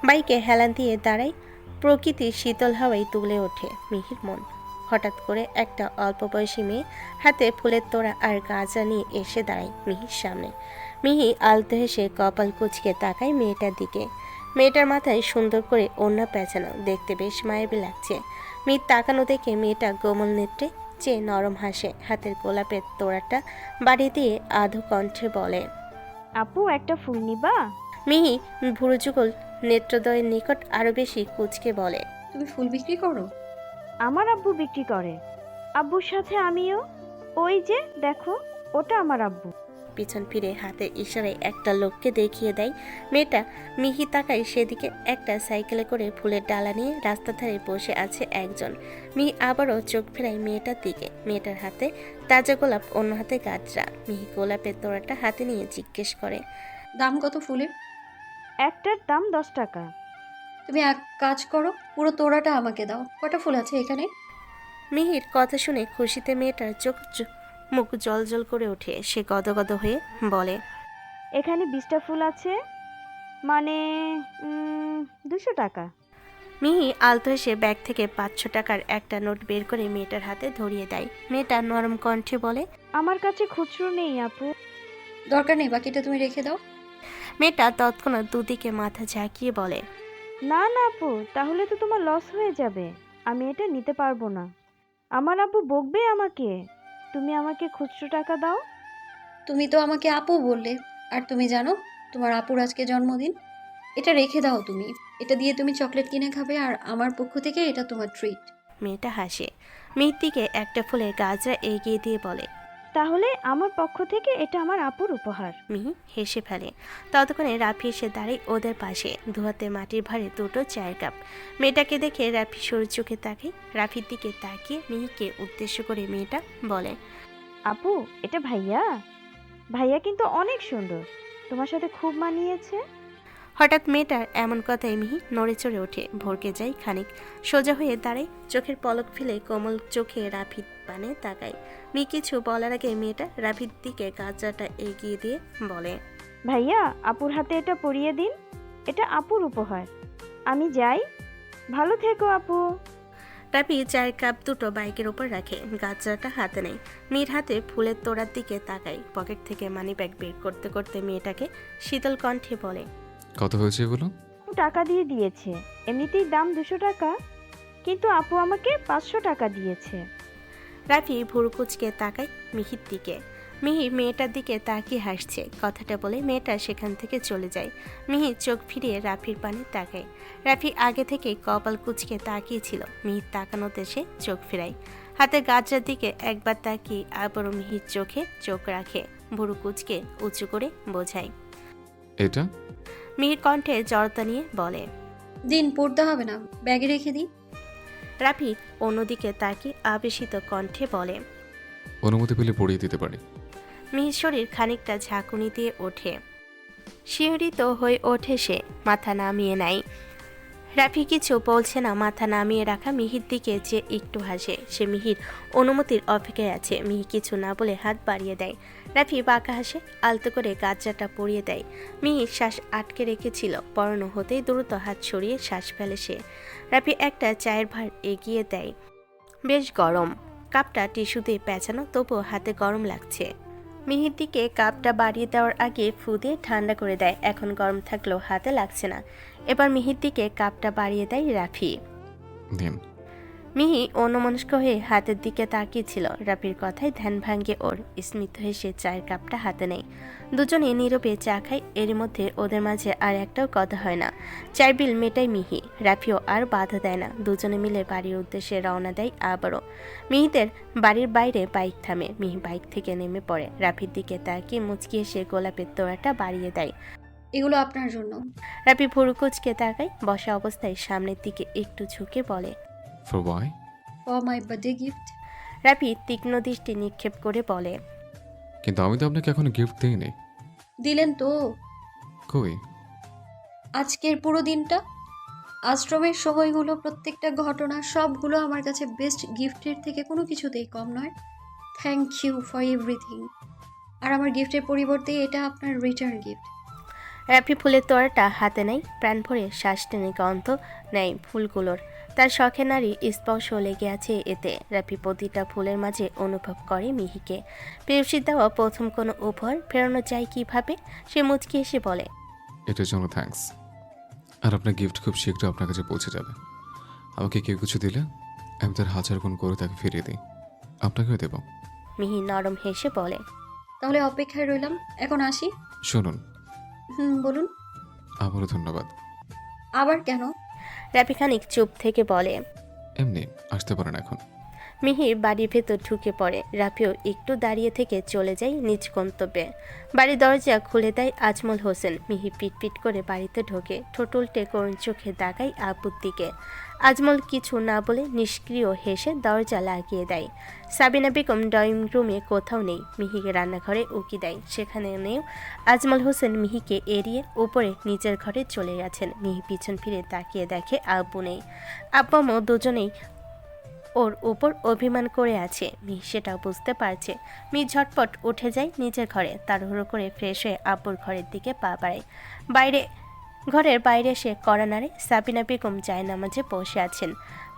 বাইকে হেলান দিয়ে দাঁড়ায়। প্রকৃতির শীতল হাওয়ায় তুলে ওঠে মিহির মন। হঠাৎ করে একটা অল্প বয়সী মেয়ে হাতে ফুলের তোড়া আর গাঁজা নিয়ে এসে দাঁড়ায় মিহির সামনে। মিহি আলতো হেসে কপাল কুঁচকে তাকায় মেয়েটার দিকে। মেয়েটার মাথায় সুন্দর করে ওড়না পেঁচানো, দেখতে বেশ মায়াবী লাগছে। মিহির তাকানো দেখে মেয়েটা কোমল নেত্রে চেয়ে নরম হাসে, হাতের গোলাপের তোড়াটা বাড়িয়ে দিয়ে আধো কণ্ঠে বলে, আপু একটা ফুল নিবা? মিহি ভুরুযুগল নেত্রদয়ের নিকট আরো বেশি কুচকে বলে, তুমি ফুল বিক্রি করো? আমার আব্বু বিক্রি করে। আব্বুর সাথে আমিও। ওই যে দেখো, ওটা আমার আব্বু। পিছন ফিরে হাতের ইশারায় একটা লোককে দেখিয়ে দেয়। মেয়েটা মিহি তাকায় সেদিকে। একটা সাইকেলে করে ফুলের ডালা নিয়ে রাস্তার ধারে বসে আছে একজন। মিহি আবারও চোখ ফেরায় মেয়েটার দিকে। মেয়েটার হাতে তাজা গোলাপ, অন্য হাতে গাজরা। মিহি গোলাপের তোড়াটা হাতে নিয়ে জিজ্ঞেস করে, দাম কত ফুলের? একটার দাম 10 টাকা। তুমি এক কাজ করো, পুরো তোড়াটা আমাকে দাও। কটা ফুল আছে এখানে? মিহির কথা শুনে খুশিতে মেয়েটার মুখ জল জল করে ওঠে। সে গদগদ হয়ে বলে, এখানে 20টা ফুল আছে, মানে 200 টাকা। মিহি আলতো হেসে ব্যাগ থেকে 500 টাকার একটা নোট বের করে মেয়েটার হাতে ধরিয়ে দেয়। মেয়েটা নরম কণ্ঠে বলে, আমার কাছে খুচরো নেই আপু। দরকার নেই, বাকিটা তুমি রেখে দাও। মেয়েটা তৎক্ষণাৎ দুদিকে মাথা ঝাঁকিয়ে বলে, না না আপু, তাহলে তো তোমার লস হয়ে যাবে। আমি এটা নিতে পারবো না। আমার আব্বু বকবে আমাকে। তুমি আমাকে খুচরো টাকা দাও। তুমি তো আমাকে আপু বললে, আর তুমি জানো তোমার আপুর আজকে জন্মদিন। এটা রেখে দাও তুমি। এটা দিয়ে তুমি চকলেট কিনে খাবে, আর আমার পক্ষ থেকে এটা তোমার ট্রিট। মেয়েটা হাসে। মেয়ের দিকে একটা ফুলের গাজরা এগিয়ে দিয়ে বলে, তাহলে আমার পক্ষ থেকে এটা আমার আপুর উপহার। মিহি হেসে ফেলে। ততক্ষণে রাফি এসে দাঁড়ায় ওদের পাশে, ধোয়াতে মাটির ভারে দুটো চায়ের কাপ। মেয়েটাকে দেখে রাফি সরু চোখে তাকায়। রাফির দিকে তাকিয়ে মিহিকে উদ্দেশ্য করে মেয়েটা বলে, আপু, এটা ভাইয়া। ভাইয়া কিন্তু অনেক সুন্দর, তোমার সাথে খুব মানিয়েছে। হঠাৎ মেয়েটার এমন কথায় মিহি নড়ে চড়ে ওঠে, ভরকে যায় খানিক। সোজা হয়ে দাঁড়ায়, চোখের পলক ফেলে কোমল চোখে রাফির পানে তাকায়। মিহি কিছু বলার আগে মেয়েটা রাফির দিকে গাজরাটা এগিয়ে দিয়ে বলে, ভাইয়া, আপুর হাতে এটা পরিয়ে দিন। এটা আপুর উপহার। আমি যাই, ভালো থেকো আপু। রাফি চায়ের কাপ দুটো বাইকের ওপর রাখে, গাজরাটা হাতে নেয়। মেয়ের হাতে ফুলের তোড়ার দিকে তাকায়। পকেট থেকে মানি ব্যাগ বের করতে করতে মেয়েটাকে শীতল কণ্ঠে বলে, কত হয়েছে এগুলো? টাকা দিয়ে দিয়েছে। এমনিতেই দাম 200 টাকা, কিন্তু আপু আমাকে 500 টাকা দিয়েছে। রাফি ভুরুকুচকে তাকায় মিহির দিকে। মিহি মেয়েটার দিকে তাকিয়ে হাসছে। কথাটা বলে মেয়েটা সেখান থেকে চলে যায়। মিহি চোখ ফিরিয়ে রাফির পানে তাকায়। রাফি আগে থেকে কপাল কুচকে তাকিয়েছিল। মিহির তাকানোতে সে চোখ ফিরায়। হাতে গাজরার দিকে একবার তাকিয়ে আবারও মিহির চোখে চোখ রাখে। ভুরু কুচকে উঁচু করে বোঝায়। এটা? মিহির কণ্ঠে জড়তা নিয়ে বলে, দিন, পড়তে হবে না, ব্যাগে রেখে দিই। রাফি অন্যদিকে তাকিয়ে আবেশিত কণ্ঠে বলে, অনুমতি পেলে পড়িয়ে দিতে পারি। মিহির শরীর খানিকটা ঝাঁকুনি দিয়ে ওঠে। শিহরিত হয়ে ওঠে সে, মাথা নামিয়ে নেয়। রাফি কিছু বলছে না, মাথা নামিয়ে রাখা মিহির দিকে যে একটু হাসে। সে মিহির অনুমতির অপেক্ষায় আছে। মিহি কিছু না বলে হাত বাড়িয়ে দেয়। রাফি বাঁকা হাসে, আলতো করে গাজরাটা পরিয়ে দেয়। মিহির শ্বাস আটকে রেখেছিল। পরানো হতেই দ্রুত হাত সরিয়ে শ্বাস ফেলে সে। রাফি একটা চায়ের ভার এগিয়ে দেয়। বেশ গরম। কাপটা টিস্যু দিয়ে পেঁচানো, তবুও হাতে গরম লাগছে। মিহির দিকে কাপটা বাড়িয়ে দেওয়ার আগে ফু দিয়ে ঠান্ডা করে দেয়। এখন গরম থাকলেও হাতে লাগছে না। এবার মিহির দিকে কাপটা বাড়িয়ে দেয় রাফি। দিন। মিহি অন্যমনস্ক হয়ে হাতের দিকে তাকিয়েছিল। রাফির কথায় ধ্যান ভাঙ্গে ওর। স্মিত হেসে চায়ের কাপটা হাতে নেয়। দুজনে নীরবে চা খায়। এর মধ্যে ওদের মাঝে আর একটাও কথা হয় না। চায়ের বিল মেটায় মিহি। রাফিও আর বাধা দেয় না। দুজনে মিলে বাড়ির উদ্দেশ্যে রওনা দেয় আবারও। মিহিদের বাড়ির বাইরে বাইক থামে। মিহি বাইক থেকে নেমে পড়ে। রাফির দিকে তাকিয়ে মুচকি এসে গোলাপের তোড়াটা বাড়িয়ে দেয়। এগুলো আপনার জন্য। রাফি ভুরু কুচকে তাকায়। বসা অবস্থায় সামনের দিকে একটু ঝুঁকে বলে, for why? For my birthday gift. Rafi তীক্ষ্ণ দৃষ্টি নিক্ষেপ করে বলে, কিন্তু আমি তো আপনাকে এখনো গিফট দিইনি। দিলেন তো কই? আজকের পুরো দিনটা, আশ্রমের সময়গুলো, প্রত্যেকটা ঘটনা, সবগুলো আমার কাছে বেস্ট গিফটের থেকে কোনো কিছুতেই কম নয়। Thank you for everything. আর আমার গিফটের পরিবর্তে এটা আপনার রিটার্ন গিফট। রাফি ফুলের তোড়াটা হাতে নেয়। প্রাণ ভরে শ্বাস টেনে গন্ধ নেয় ফুলগুলোর। তার শখে নারী স্পর্শ লেগে আছে এতে। রাফি প্রতিটা ফুলের মাঝে অনুভব করে মিহিকে। প্রেয়সীর দেওয়া প্রথম কোনো উপহার ফেরানো যায় কিভাবে? সে মুচকি এসে বলে, এটার জন্য থ্যাঙ্কস। আর আপনার গিফট খুব শীঘ্রই আপনার কাছে পৌঁছে যাবে। আমাকে কেউ কিছু দিলে আমি তার 1000 গুণ করে তাকে ফিরিয়ে দিই। আপনাকেও দেব। মিহি নরম হেসে বলে, তাহলে অপেক্ষায় রইলাম, এখন আসি। শুনুন, বলুন। আবারও ধন্যবাদ। আবার কেন? রাফি খানিক চুপ থেকে বলে, এমনি আসতে পারেন এখন। মিহি বাড়ির ভেতর ঢুকে পড়ে। রাফিও একটু দাঁড়িয়ে থেকে চলে যায় নিজ গন্তব্যে। বাড়ির দরজা খুলে দেয় আজমল হোসেন। মিহি পিটপিট করে বাড়িতে ঢোকে। ঠোঁট উল্টে করুণ চোখে তাকায় আব্বুর দিকে। আজমল কিছু না বলে নিষ্ক্রিয় হেসে দরজা লাগিয়ে দেয়। সাবিনা বেগম ড্রয়িং রুমে কোথাও নেই। মিহিকে রান্নাঘরে উকি দেয়, সেখানে নেই। আজমল হোসেন মিহিকে এড়িয়ে উপরে নিজের ঘরে চলে গেছেন। মিহি পিছন ফিরে তাকিয়ে দেখে আব্বু নেই। আব্বু আম্মু দুজনেই ওর উপর অভিমান করে আছে। মিহি সেটাও বুঝতে পারছে। মিহি ঝটপট উঠে যায় নিজের ঘরে। তাড়াহুড়ো করে ফ্রেশ হয়ে আব্বুর ঘরের দিকে পা বাড়ায়। ঘরের বাইরে এসে কড়া নাড়ে। সাবিনা বেগম জায়নামাজে বসে আছেন।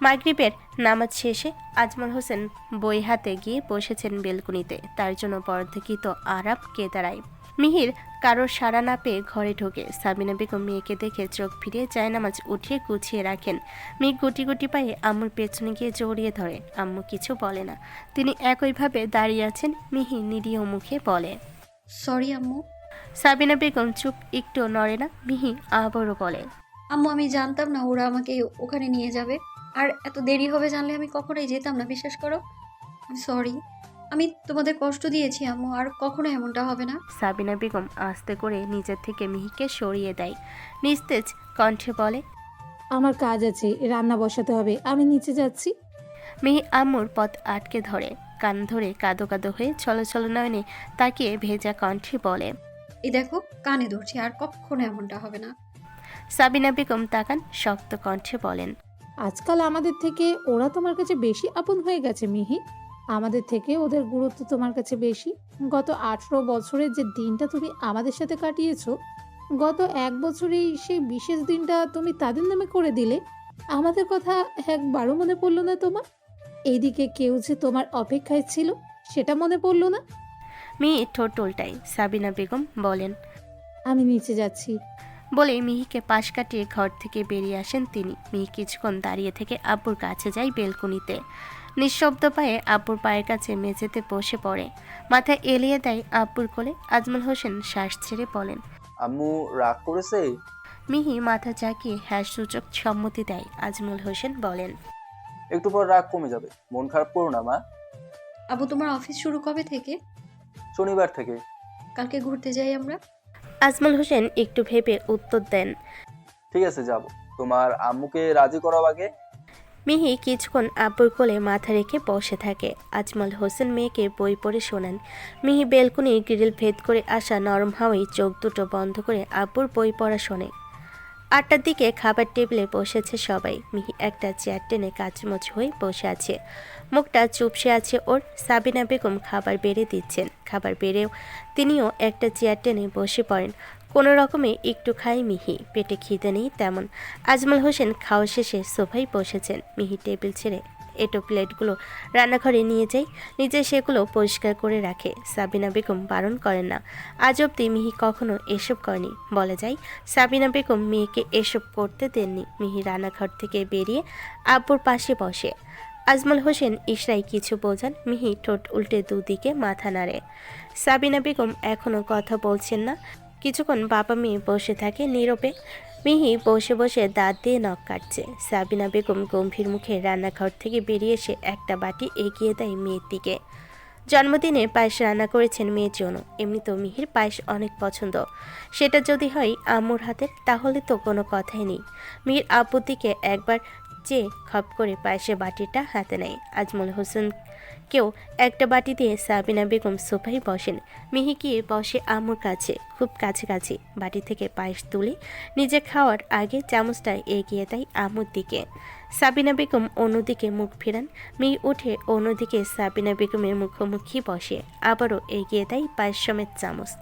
মাগরিবের নামাজ শেষে আজমল হোসেন বই হাতে গিয়ে বসেছেন বেলকুনিতে। তার জন্য বর্ধকিত আরাপ কে দাঁড়ায়। মিহির কারোর সাড়া না পেয়ে ঘরে ঢোকে। সাবিনা বেগম মেয়েকে দেখে চোখ ফিরিয়ে জায়নামাজ উঠিয়ে গুছিয়ে রাখেন। মেয়ে গুটি গুটি পায়ে আম্মুর পেছনে গিয়ে জড়িয়ে ধরে। আম্মু কিছু বলে না। তিনি একইভাবে দাঁড়িয়ে আছেন। মিহি নিরীহ মুখে বলে, সরি আম্মু। সাবিনা বেগম চুপ, একটু নড়ে না। মিহি আবারও বলে, আম্মু আমি জানতাম না ওরা আমাকে ওখানে নিয়ে যাবে, আর এত দেরি হবে জানলে আমি কখনোই যেতাম না, বিশ্বাস করো। আমি সরি, আমি তোমাদের কষ্ট দিয়েছি আম্মু, আর কখনো এমনটা হবে না। সাবিনা বেগম আস্তে করে নিজের থেকে মিহিকে সরিয়ে দেয়। নিস্তেজ কণ্ঠে বলে, আমার কাজ আছে, রান্না বসাতে হবে, আমি নিচে যাচ্ছি। মিহি আম্মুর পথ আটকে ধরে। কান ধরে কাদো কাদো হয়ে ছলছল নয়নে তাকিয়ে ভেজা কণ্ঠে বলে, এই দেখো কানে ধরছি, আর কখনো এমনটা হবে না। সাবিনা বেগম তাকান, শক্ত কণ্ঠে বলেন, আজকাল আমাদের থেকে ওরা তোমার কাছে বেশি আপন হয়ে গেছে মিহি। আমাদের থেকে ওদের গুরুত্ব তোমার কাছে বেশি। গত 18 বছরের যে দিনটা তুমি আমাদের সাথে কাটিয়েছো, গত 1 বছরেই সেই বিশেষ দিনটা তুমি তাদের নামে করে দিলে। আমাদের কথা একবারও মনে পড়লো না তোমার? এইদিকে কেউ যে তোমার অপেক্ষায় ছিল সেটা মনে পড়লো না? মিহি ঠোঁট উল্টায়। সাবিনা বেগম বলেন, আমি নিচে যাচ্ছি। বলে মিহিকে পাশ কাটিয়ে ঘর থেকে বেরিয়ে আসেন তিনি। মিহি কিছুক্ষণ দাঁড়িয়ে থেকে আব্বুর কাছে যায় বেলকুনিতে। নিঃশব্দ পায়ে আব্বুর পায়ের কাছে মেঝেতে বসে পড়ে। মাথা এলিয়ে দেয় আব্বুর কোলে। আজমল হোসেন শ্বাস ছেড়ে বলেন, আম্মু রাগ করেছে? মিহি মাথা ঝাঁকিয়ে হ্যাঁ সূচক সম্মতি দেয়। আজমল হোসেন বলেন, একটু পর রাগ কমে যাবে, মন খারাপ করো না মা। আব্বু তোমার অফিস শুরু কবে থেকে? শনিবার থেকে। কালকে ঘুরতে যাই আমরা। আজমল হোসেন একটু ভেবে উত্তর দেন, ঠিক আছে যাব। তোমার আম্মুকে রাজি করাও আগে। মিহি কিছুক্ষণ আব্বুর কোলে মাথা রেখে বসে থাকে। আজমল হোসেন মেয়েকে বই পড়ে শোনান। মিহি বেলকুনির গ্রিল ভেদ করে আসা নরম হাওয়ায় চোখ দুটো বন্ধ করে আব্বুর বই পড়া শোনে। 8টার দিকে খাবার টেবিলে বসেছে সবাই। মিহি একটা চেয়ার টেনে কাচমচ হয়ে বসে আছে। মুখটা চুপসে আছে ওর। সাবিনা বেগম খাবার বেড়ে দিচ্ছেন। খাবার বেড়েও তিনিও একটা চেয়ার টেনে বসে পড়েন। কোনো রকমে একটু খায় মিহি, পেটে খিদে নেই তেমন। আজমল হোসেন খাওয়া শেষে সোফায় বসেছেন। মিহি টেবিল ছেড়ে এটো প্লেটগুলো রান্নাঘরে নিয়ে যায়, নিজে সেগুলো পরিষ্কার করে রাখে। সাবিনা বেগম বারণ করেন না। আজ অবধি মিহি কখনো এসব করেনি। বলা যায় সাবিনা বেগম মেয়েকে এসব করতে দেননি। মিহি রান্নাঘর থেকে বেরিয়ে আব্বুর পাশে বসে। আজমল হোসেন ইশরায় কিছু বোঝান। মিহি ঠোঁট উল্টে দুদিকে মাথা নাড়ে। সাবিনা বেগম এখনো কথা বলছেন না। কিছুক্ষণ বাবা মেয়ে বসে থাকে নীরবে। মিহি বসে বসে দাঁত দিয়ে নখ কাটছে। সাবিনা বেগম গম্ভীর মুখে রান্নাঘর থেকে বেরিয়ে এসে একটা বাটি এগিয়ে দেয় মেয়ের দিকে। জন্মদিনে পায়েস রান্না করেছেন মেয়ের জন্য। এমনিতেও মিহির পায়েস অনেক পছন্দ। সেটা যদি হয় আম্মুর হাতের, তাহলে তো কোনো কথাই নেই। মিহির আব্বুর দিকে একবার চেয়ে খপ করে পায়েসের বাটিটা হাতে নেয়। আজমল হোসেনকেও একটা বাটি দিয়ে সাবিনা বেগম সোফায় বসেন। মিহি গিয়ে বসে আম্মুর কাছে, খুব কাছাকাছি। বাটি থেকে পায়েস তুলে নিজে খাওয়ার আগে চামচটা এগিয়ে দেয় আম্মুর দিকে। সাবিনা বেগম অন্যদিকে মুখ ফেরান। মিহি উঠে অন্যদিকে সাবিনা বেগমের মুখোমুখি বসে আবারও এগিয়ে দেয় পায়েস সমেত চামচ।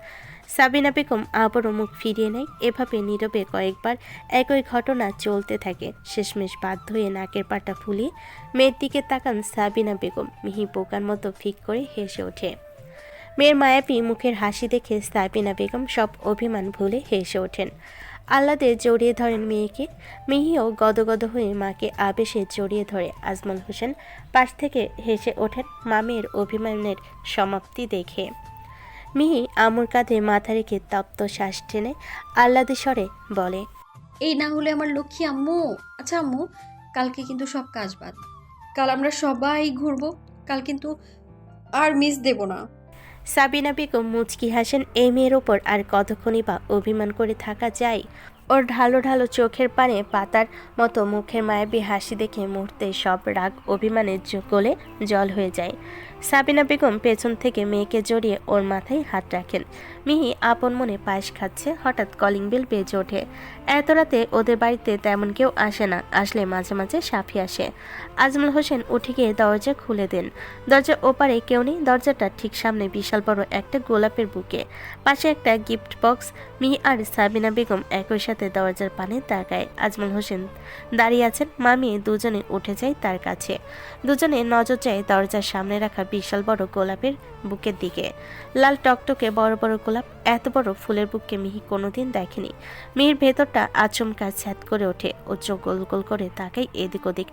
সাবিনা বেগম আবারও মুখ ফিরিয়ে নেয়। এভাবে নীরবে কয়েকবার একই ঘটনা চলতে থাকে। শেষমেশ বাধ্য হয়ে নাকের পাটা ফুলিয়ে মেয়ের দিকে তাকান সাবিনা বেগম। মিহি বোকার মতো ফিক করে হেসে ওঠে। মেয়ের মায়াবী মুখের হাসি দেখে সাবিনা বেগম সব অভিমান ভুলে হেসে ওঠেন। আহ্লাদে জড়িয়ে ধরেন মেয়েকে। মিহিও গদগদ হয়ে মাকে আবেশে জড়িয়ে ধরে। আজমল হোসেন পাশ থেকে হেসে ওঠেন মা মেয়ের অভিমানের সমাপ্তি দেখে। মিহি আম্মুর কাঁধে মাথা রেখে তপ্ত শ্বাস টেনে আহ্লাদে স্বরে বলে, এই না হলে আমার লক্ষ্মী আম্মু। আচ্ছা আম্মু, কালকে কিন্তু সব কাজ বাদ। কাল আমরা সবাই ঘুরবো। কাল কিন্তু আর মিস দেব না। সাবিনা বেগম মুচকি হাসেন। এই মেয়ের ওপর আর কতক্ষণই বা অভিমান করে থাকা যায়। ওর ঢালো ঢালো চোখের পানে পাতার মতো মুখের মায়াবী হাসি দেখে মুহূর্তে সব রাগ অভিমানের গলে জল হয়ে যায়। সাবিনা বেগম পেছন থেকে মেয়েকে জড়িয়ে ওর মাথায় হাত রাখেন। মিহি আপন মনে পায়েস খাচ্ছে। হঠাৎ কলিং বেল বেজে ওঠে। এত রাতে ওদের বাড়িতে তেমন কেউ আসে না, আসলে মাঝে মাঝে সাফি আসে। আজমল হোসেন উঠে গিয়ে দরজা খুলে দেন। দরজার ওপারে কেউ নেই। দরজাটা ঠিক সামনে বিশাল বড় একটা গোলাপের বুকে, পাশে একটা গিফট বক্স। মিহি আর সাবিনা বেগম একই সাথে দরজার পানে তাকায়। আজমল হোসেন দাঁড়িয়ে আছেন। মামি দুজনে উঠে যায় তার কাছে। দুজনে নজর যায় দরজার সামনে রাখা বিশাল বড় গোলাপের বুকের দিকে। লাল টকটকে বড় বড় গোলাপ। এত বড় ফুলের বুককে মিহি কোনোদিন দেখেনি। মিহির ভেতরটা আচমকা ছ্যাদ করে ওঠে। ও চোখ গোল গোল করে তাকায় এদিক ওদিক।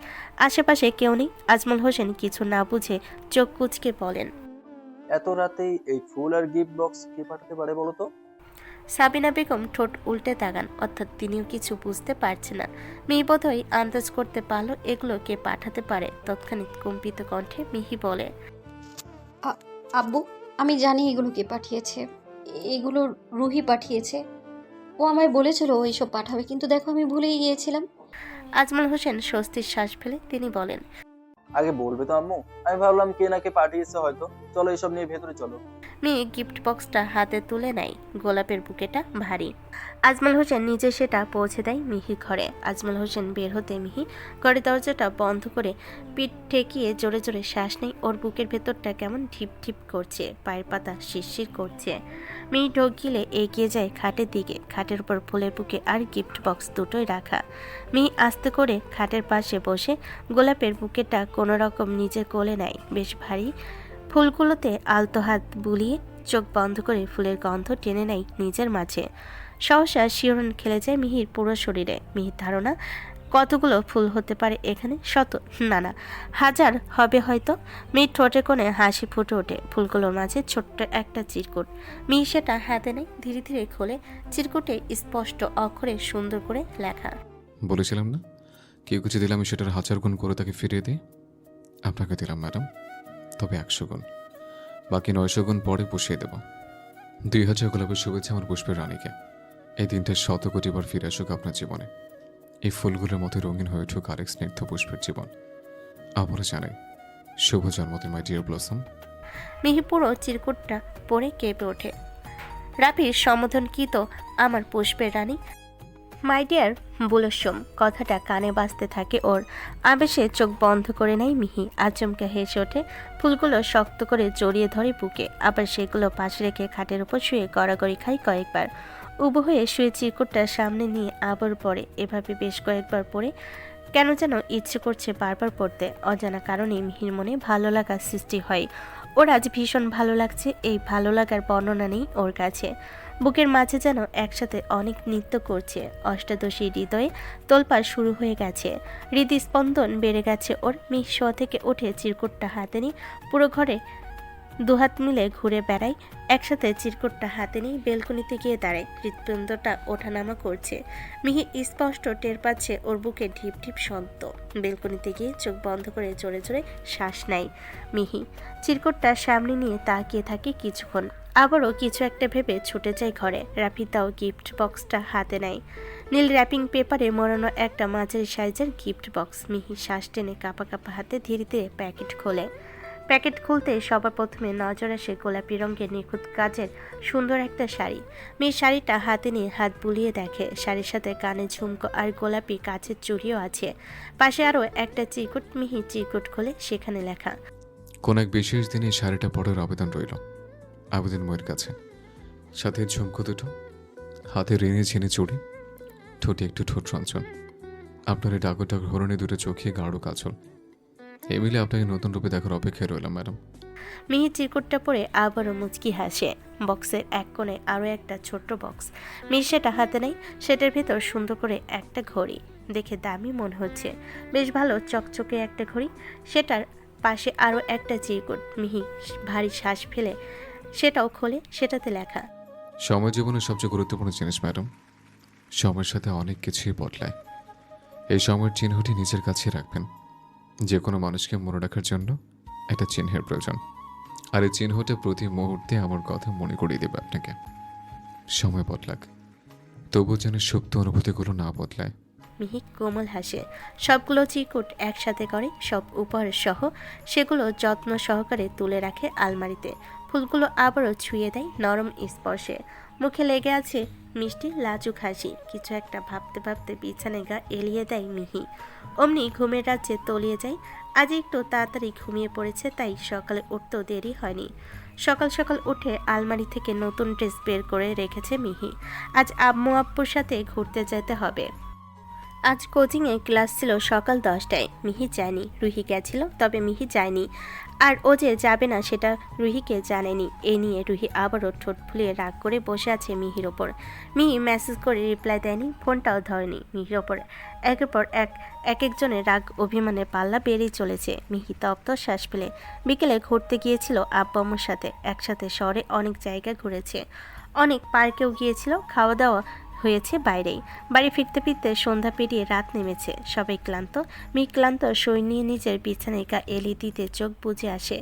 আশেপাশে কেউ নেই। আজমল হোসেন কিছু না বুঝে চোখ কুঁচকে বলেন, এত রাতেই এই ফুল আর গিফট বক্স কে পাঠাতে পারে বলো তো? সাবিনা বেগম ঠোঁট উল্টে তাকান, অর্থাৎ তিনিও কিছু বুঝতে পারছে না। মিহি বোধহয় আন্দাজ করতে পারলো এগুলো কে পাঠাতে পারে। তৎক্ষণাৎ কম্পিত কণ্ঠে মিহি বলে, আব্বু, আমি জানি এগুলো কে পাঠিয়েছে। এগুলো রুহি পাঠিয়েছে। ও আমায় বলেছিল ও এইসব পাঠাবে, কিন্তু দেখো আমি ভুলেই গিয়েছিলাম। আজমল হোসেন স্বস্তির শ্বাস ফেলে তিনি বলেন, আগে বলবে তো আম্মু। আমি ভাবলাম কে না কে পাঠিয়েছে হয়তো। চলো এসব নিয়ে ভেতরে চলো। মেয়ে গিফট বক্সটা হাতে তুলে নেয়। গোলাপের বুকেটা ভারী। আজমল হোসেন নিজে সেটা পৌঁছে দেয় মিহি ঘরে। আজমল হোসেন বের হতে মিহি ঘরের দরজাটা বন্ধ করে পিঠ ঠেকিয়ে জোরে জোরে শ্বাস নেয়। ওর বুকের ভেতরটা কেমন ঢিপ ঢিপ করছে, পায়ের পাতা শিরশির করছে। মিহি ঢোক গিলে এগিয়ে যায় খাটের দিকে। খাটের উপর ফুলের বুকে আর গিফট বক্স দুটোই রাখা। মিহি আস্তে করে খাটের পাশে বসে গোলাপের বুকেটা কোনো রকম নিজের কোলে নেয়। বেশ ভারী। ফুলগুলোতে আলতো হাত বুলিয়ে চোখ বন্ধ করে ফুলের গন্ধ টেনে নেয় নিজের মাঝে। সহসা শিহরণ খেলে যায় মিহির পুরো শরীরে। মিহির ধারণা কতগুলো ফুল হতে পারে এখানে? শত না, হাজার হবে হয়তো। মিহির ঠোঁটে কোণে হাসি ফুটে ওঠে। ফুলগুলোর মাঝে ছোট্ট একটা চিরকুট। মিহি সেটা হাতে নেয়, ধীরে ধীরে খোলে। চিরকুটে স্পষ্ট অক্ষরে সুন্দর করে লেখা, বলেছিলাম না কেউ কিছু দিলে আমি সেটার 1000 গুণ করে তাকে ফিরিয়ে দিই। আপনাকে দিলাম ম্যাডাম, তবে 100 গুণ। বাকি 900 গুণ পরে পুষিয়ে দেব। 2000 গোলাপের শুভেচ্ছা আমার পুষ্পের রানীকে। এই দিনটা 100 কোটি বার ফিরে আসুক আপনার জীবনে। এই ফুলগুলোর মতো রঙিন হয়ে উঠুক আরেক স্নিগ্ধ পুষ্পের জীবন। আবারও জানাই শুভ জন্মদিন মাই ডিয়ার ব্লসম। মিহি পুরো চিরকুটটা পরে কেঁপে ওঠে। রাপির সম্বোধন কি তো আমার পুষ্পের রানী। মাই ডিয়ার বুলসম কথাটা কানে বাজতে থাকে ওর। আবেশে চোখ বন্ধ করে নেয় মিহি। আচমকা হেসে ওঠে। ফুলগুলো শক্ত করে জড়িয়ে ধরে বুকে। আবার সেগুলো পাশে রেখে খাটের উপর শুয়ে গড়াগড়ি খায় কয়েকবার। উবু হয়ে শুয়ে চিরকুটটা সামনে নিয়ে আবার পড়ে। এভাবে বেশ কয়েকবার পড়ে কেন যেন ইচ্ছে করছে বারবার পড়তে। অজানা কারণে মিহির মনে ভালো লাগার সৃষ্টি হয়। ওর আজ ভীষণ ভালো লাগছে। এই ভালো লাগার বর্ণনা নেই ওর কাছে। বুকের মাঝে যেন একসাথে অনেক নৃত্য করছে। অষ্টাদশী হৃদয়ে তোলপাড় শুরু হয়ে গেছে। হৃদস্পন্দন বেড়ে গেছে ওর। মিহি শোয়া থেকে উঠে চিরকুটটা হাতে নিয়ে পুরো ঘরে দুহাত মিলে ঘুরে বেড়ায়। একসাথে চিরকুটটা হাতে নিয়ে বেলকনিতে গিয়ে দাঁড়ায়। হৃৎপিণ্ডটা ওঠানামা করছে। মিহি স্পষ্ট টের পাচ্ছে ওর বুকে ঢিপ ঢিপ শব্দ। বেলকনিতে গিয়ে চোখ বন্ধ করে জোরে জোরে শ্বাস নেয় মিহি। চিরকুটটা সামনে নিয়ে তাকিয়ে থাকে কিছুক্ষণ, আবারও কিছু একটা ভেবে ছুটে যায় ঘরে। রাফিদাও গিফট বক্সটা হাতে নেয়। নীল র্যাপিং পেপারে মোড়ানো একটা মাঝারি সাইজের গিফট বক্স। মিহি শ্বাস টেনে কাঁপা কাঁপা হাতে ধীরে ধীরে প্যাকেট খোলে। প্যাকেট খুলতে সবার প্রথমে নজর আসে গোলাপি রঙের নিখুঁত কাজের সুন্দর একটা শাড়ি। মেয়ে শাড়িটা হাতে নিয়ে হাত বুলিয়ে দেখে। শাড়ির সাথে কানে ঝুমকো আর গোলাপি কাচের চুড়িও আছে। পাশে আরও একটা চিরকুট। মিহি চিরকুট খোলে, সেখানে লেখা, কোন এক বিশেষ দিনে এই শাড়িটা পরার আবেদন রইল আবেদন ময়ের কাছে। সাথে ঝুমকো দুটো, হাতে রেনে ঝেনে চড়ি, ঠোঁটে একটু ঠোঁট রঞ্জন, আপনার এই ডাগর ডাগর হরণে দুটো চোখে গাঢ় কাজল। এই মিলে আপনাকে নতুন রূপে দেখার অপেক্ষায় রইলাম ম্যাডাম। মিহি চিরকুটটা পরে আবারও মুচকি হাসে। বক্সের এক কোণে আরও একটা ছোট্ট বক্স। মিহি সেটা হাতে নেয়। সেটার ভেতর সুন্দর করে একটা ঘড়ি। দেখে দামি মনে হচ্ছে, বেশ ভালো চকচকে একটা ঘড়ি। সেটার পাশে আরও একটা চিরকুট। মিহি ভারী শ্বাস ফেলে সেটাও খোলে। সেটাতে লেখা, সময় জীবনের সবচেয়ে গুরুত্বপূর্ণ জিনিস ম্যাডাম। সময়ের সাথে অনেক কিছুই বদলায়। এই সময়ের চিহ্নটি নিজের কাছে রাখবেন। যে কোনো মানুষকে মনে রাখার জন্য একটা চিহ্নের প্রয়োজন, আর এই চিহ্নটা প্রতি মুহূর্তে আমার কথা মনে করিয়ে দেবে আপনাকে। সময় বদলাক, তবু যেন সুপ্ত অনুভূতিগুলো না বদলায়। মিহি কোমল হাসে। সবগুলো চিরকুট একসাথে করে, সব উপহার সহ। সেগুলো যত্ন সহকারে তুলে রাখে আলমারিতে। ফুলগুলো আবারও ছুঁয়ে দেয় নরম স্পর্শে। মুখে লেগে আছে মিষ্টি লাজুক হাসি। কিছু একটা ভাবতে ভাবতে বিছানায় গা এলিয়ে দেয় মিহি। অমনি ঘুমের রাজ্যে তলিয়ে যায়। আজ একটু তাড়াতাড়ি ঘুমিয়ে পড়েছে, তাই সকালে উঠতেও দেরি হয়নি। সকাল সকাল উঠে আলমারি থেকে নতুন ড্রেস বের করে রেখেছে মিহি। আজ আম্মু আব্বুর সাথে ঘুরতে যেতে হবে। আজ কোচিংয়ে ক্লাস ছিল সকাল 10টায়। মিহি যায়নি, রুহি গেছিল, তবে মিহি যায়নি। আর ও যে যাবে না সেটা রুহিকে জানেনি। এ নিয়ে রুহি আবারও ঠোঁট ফুলিয়ে রাগ করে বসে আছে মিহির ওপর। মিহি মেসেজ করে রিপ্লাই দেয়নি, ফোনটাও ধরেনি। মিহির ওপর একের পর এক একজনের রাগ অভিমানের পাল্লা বেড়েই চলেছে। মিহি তপ্ত শ্বাস ফেলে বিকেলে ঘুরতে গিয়েছিল আব্বু আম্মুর সাথে। একসাথে শহরে অনেক জায়গা ঘুরেছে, অনেক পার্কেও গিয়েছিল, খাওয়া দাওয়া হয়েছে বাইরেই। বাড়ি ফিরতে ফিরতে সন্ধ্যা পেরিয়ে রাত নেমেছে। সবাই ক্লান্ত। মিহি ক্লান্ত শরীর নিয়ে নিজের বিছানায় গা এলি দিতে চোখ বুজে আসে।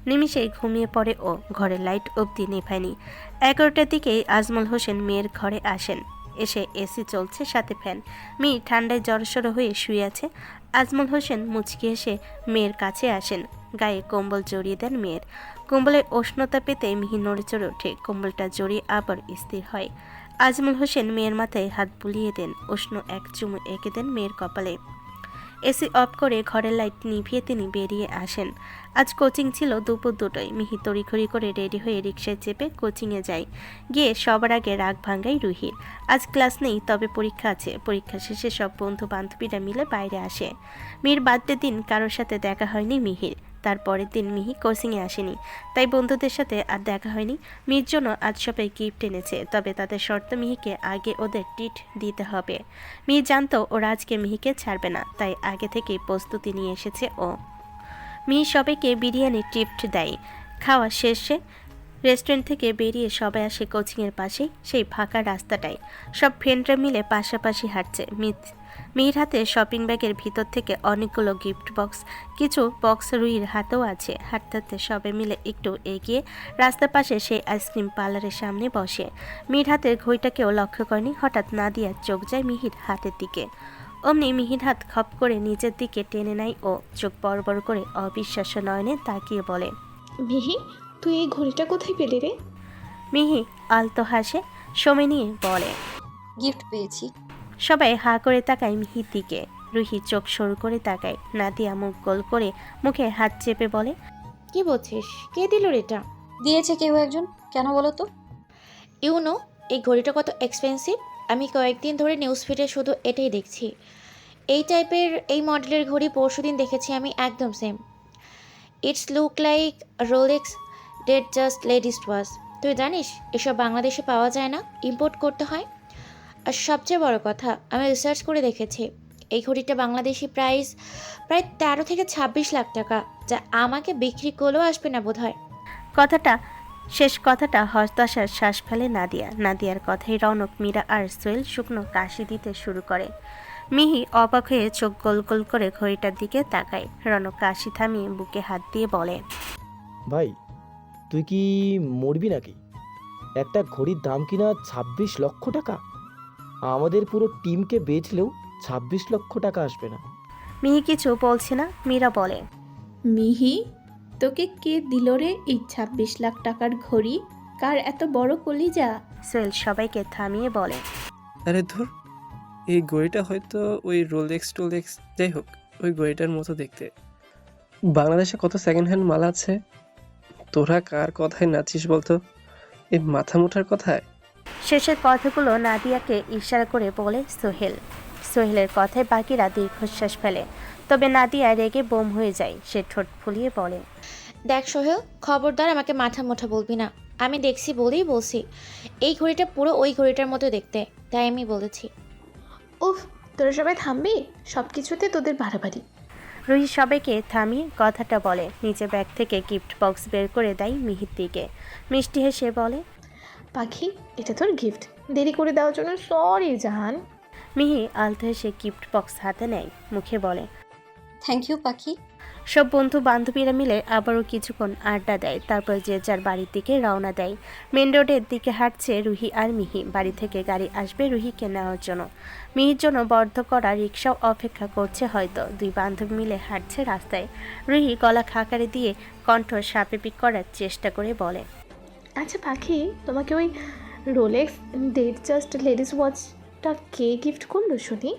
নিমিষেই ঘুমিয়ে পড়ে ও। ঘরের লাইট অবধি নেভায়নি। 11টার দিকেই আজমল হোসেন মেয়ের ঘরে আসেন। এসে এসি চলছে, সাথে ফ্যান। মেয়ে ঠান্ডায় জড়সড় হয়ে শুয়ে আছে। আজমল হোসেন মুচকি এসে মেয়ের কাছে আসেন। গায়ে কম্বল জড়িয়ে দেন মেয়ের। কম্বলের উষ্ণতা পেতে মিহি নড়ে চড়ে ওঠে। কম্বলটা জড়িয়ে আবার স্থির হয়। আজমল হোসেন মেয়ের মাথায় হাত বুলিয়ে দেন। উষ্ণ এক চুমু এঁকে দেন মেয়ের কপালে। এসি অফ করে ঘরের লাইট নিভিয়ে তিনি বেরিয়ে আসেন। আজ কোচিং ছিল দুপুর 2টায়। মিহি তড়িঘড়ি করে রেডি হয়ে রিকশায় চেপে কোচিংয়ে যায়। গিয়ে সবার আগে রাগ ভাঙ্গাই রুহির। আজ ক্লাস নেই, তবে পরীক্ষা আছে। পরীক্ষা শেষে সব বন্ধু বান্ধবীরা মিলে বাইরে আসে। মিহির বার্থডে দিন কারোর সাথে দেখা হয়নি মিহির। তারপরের দিন মিহি কোচিংয়ে আসেনি, তাই বন্ধুদের সাথে আর দেখা হয়নি। মিহির জন্য আজ সবাই গিফট এনেছে, তবে তাদের শর্ত মিহিকে আগে ওদের ট্রিট দিতে হবে। মিহি জানতো ওরা আজকে মিহিকে ছাড়বে না, তাই আগে থেকেই প্রস্তুতি নিয়ে এসেছে ও। মিহি সবাইকে বিরিয়ানি গিফট দেয়। খাওয়া শেষে রেস্টুরেন্ট থেকে বেরিয়ে সবাই আসে কোচিংয়ের পাশেই, সেই ফাঁকা রাস্তাটায়। সব ফ্রেন্ডরা মিলে পাশাপাশি হাঁটছে। মিহির হাতে শপিং ব্যাগের ভিতর থেকে অনেকগুলো গিফট বক্স, কিছু বক্স রুহির হাতেও আছে। হাঁটতে হাঁটতে সবাই মিলে একটু এগিয়ে রাস্তার পাশে সেই আইসক্রিম পার্লারের সামনে বসে। মিহির হাতের ঘড়িটাকেও লক্ষ্য করেনি। হঠাৎ নাদিয়ার চোখ যায় মিহির হাতের দিকে। অমনি মিহির হাত খপ করে নিজের দিকে টেনে নেয় ও চোখ বড় বড় করে অবিশ্বাস্য নয়নে তাকিয়ে বলে, মিহি, তুই এই ঘড়িটা কোথায় পেলি রে? মিহি আলতো হাসে সময় নিয়ে বলে, গিফট পেয়েছি। সবাই হা করে তাকায় মিহির দিকে। রুহি চোখ সরু করে তাকায়। নাদিয়া মুখ গোল করে মুখে হাত চেপে বলে, কি বলছিস? কে দিল এটা? দিয়েছে কেউ একজন। কেন বলো তো? ইউনো, এই ঘড়িটা কত এক্সপেন্সিভ। আমি কয়েকদিন ধরে নিউজ ফিডে শুধু এটাই দেখছি। এই টাইপের এই মডেলের ঘড়ি পরশুদিন দেখেছি আমি, একদম same. It's look like Rolex dead just ladies watch. তুই জানিস এসব বাংলাদেশে পাওয়া যায় না, ইম্পোর্ট করতে হয়। আর সবচেয়ে বড় কথা, আমি রিসার্চ করে দেখেছি এই ঘড়িটা বাংলাদেশি প্রাইস প্রায় 13 থেকে 26 লাখ টাকা, যা আমাকে বিক্রি করলেও আসবে না বোধহয়। শেষ কথাটা হতাশার শ্বাস ফেলে নাদিয়ার কথাই রৌনক, মীরা আর সোহেল শুকনো কাশি দিতে শুরু করে। মিহি অবাক হয়ে চোখ গোল গোল করে ঘড়িটার দিকে তাকায়। রৌনক কাশি থামিয়ে বুকে হাত দিয়ে বলে, ভাই তুই কি মরবি নাকি? একটা ঘড়ির দাম কিনা 26 লক্ষ টাকা। আমাদের পুরো টিমকে বেচলেও 26 লক্ষ টাকা আসবে না। মিহি কিছু বলছে না। মীরা বলে, মিহি, তোকে কে দিল রে এই 26 লাখ টাকার ঘড়ি? কার এত বড় কলিজা? সোহেল সবাইকে থামিয়ে বলে, আরে ধুর, এই ঘড়িটা হয়তো ওই টোলেক্স যাই হোক, ওই ঘড়িটার মতো দেখতে। বাংলাদেশে কত সেকেন্ড হ্যান্ড মাল আছে, তোরা কার কথায় নাচিস বলতো? এই মাথা মুঠার কথায়। শেষের কথাগুলো নাদিয়াকে ইশারা করে বলে সোহেলের কথায় বাকিরা দীর্ঘশ্বাস ফেলে। তবে নাদিয়া রেগে বোম হয়ে যায়। সে ঠোঁট ফুলিয়ে বলে, দেখ সোহেল, খবরদার আমাকে মাথা মোটা বলবি না। আমি দেখছি বলেই বলছি, এই ঘড়িটা পুরো ওই ঘড়িটার মতো দেখতে, তাই আমি বলেছি। উফ, তোরা সবাই থামবি? সব কিছুতে তোদের বাড়াবাড়ি। রুহি সবাইকে থামিয়ে কথাটা বলে। নিচে ব্যাগ থেকে গিফট বক্স বের করে দেয় মিহির দিকে। মিষ্টি হেসে বলে, পাখি, এটা তোর গিফট। দেরি করে দেওয়ার জন্য সরি জাহান। মিহি আলতো হেসে গিফট বক্স হাতে নেয়, মুখে বলে, থ্যাংক ইউ পাখি। সব বন্ধু বান্ধবীরা মিলে আবারও কিছুক্ষণ আড্ডা দেয়। তারপর যে যার বাড়ির দিকে রওনা দেয়। মেন রোডের দিকে হাঁটছে রুহি আর মিহি। বাড়ি থেকে গাড়ি আসবে রুহিকে নেওয়ার জন্য। মিহির জন্য বদ্ধ করা রিক্সাও অপেক্ষা করছে হয়তো। দুই বান্ধবী মিলে হাঁটছে রাস্তায়। রুহি গলা খাকারি দিয়ে কণ্ঠ স্বাভাবিক করার চেষ্টা করে বলে, আচ্ছা পাখি, তোমাকে ওই রোলেক্স ডেট জাস্ট লেডিস ওয়াচটা কে গিফট করলো শুনি?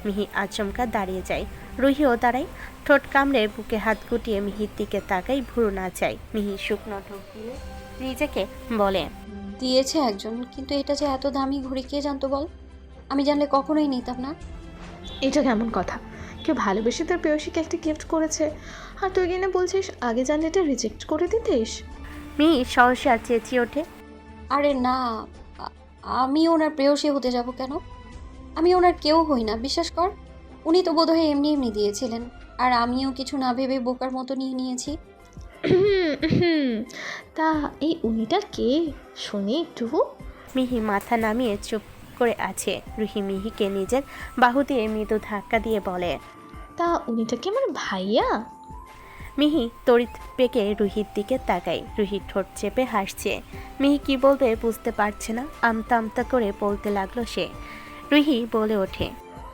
মিহি আচমকা দাঁড়িয়ে যায়। রুহিও দাঁড়ায়। ঠোঁট কামড়ে বুকে হাত গুটিয়ে মিহির দিকে তাকাই, ভুরু না চাই। মিহি শুকনো ঢোক গিলে নিজেকে বলে, দিয়েছে একজন, কিন্তু এটা যে এত দামি ঘড়ি কে জানতো বল? আমি জানলে কখনোই নিতাম না। এটা কেমন কথা? কেউ ভালোবেসে তার প্রেয়সীকে একটা গিফট করেছে, আর তুই কিনে বলছিস আগে জানলে এটা রিজেক্ট করে দিতিস? মিহি সহসা চেঁচিয়ে ওঠে, আরে না, আমি ওনার প্রেয়সী হতে যাব কেন? আমি ওনার কেউ হই না, বিশ্বাস কর। উনি তো বোধহয় এমনি এমনি দিয়েছিলেন, আর আমিও কিছু না ভেবে বোকার মতো নিয়ে নিয়েছি। তা এই উনিটা কে শুনি একটু? মিহি মাথা নামিয়ে চুপ করে আছে। রুহি মিহিকে নিজের বাহু দিয়ে মৃদু ধাক্কা দিয়ে বলে, তা উনিটা কি আমার ভাইয়া? মিহি তড়িৎ পেকে রুহির দিকে তাকায়। রুহি ঠোঁট চেপে হাসছে। মিহি কি বলবে বুঝতে পারছে না। আমতা আমতা করে বলতে লাগলো সে। রুহি বলে ওঠে,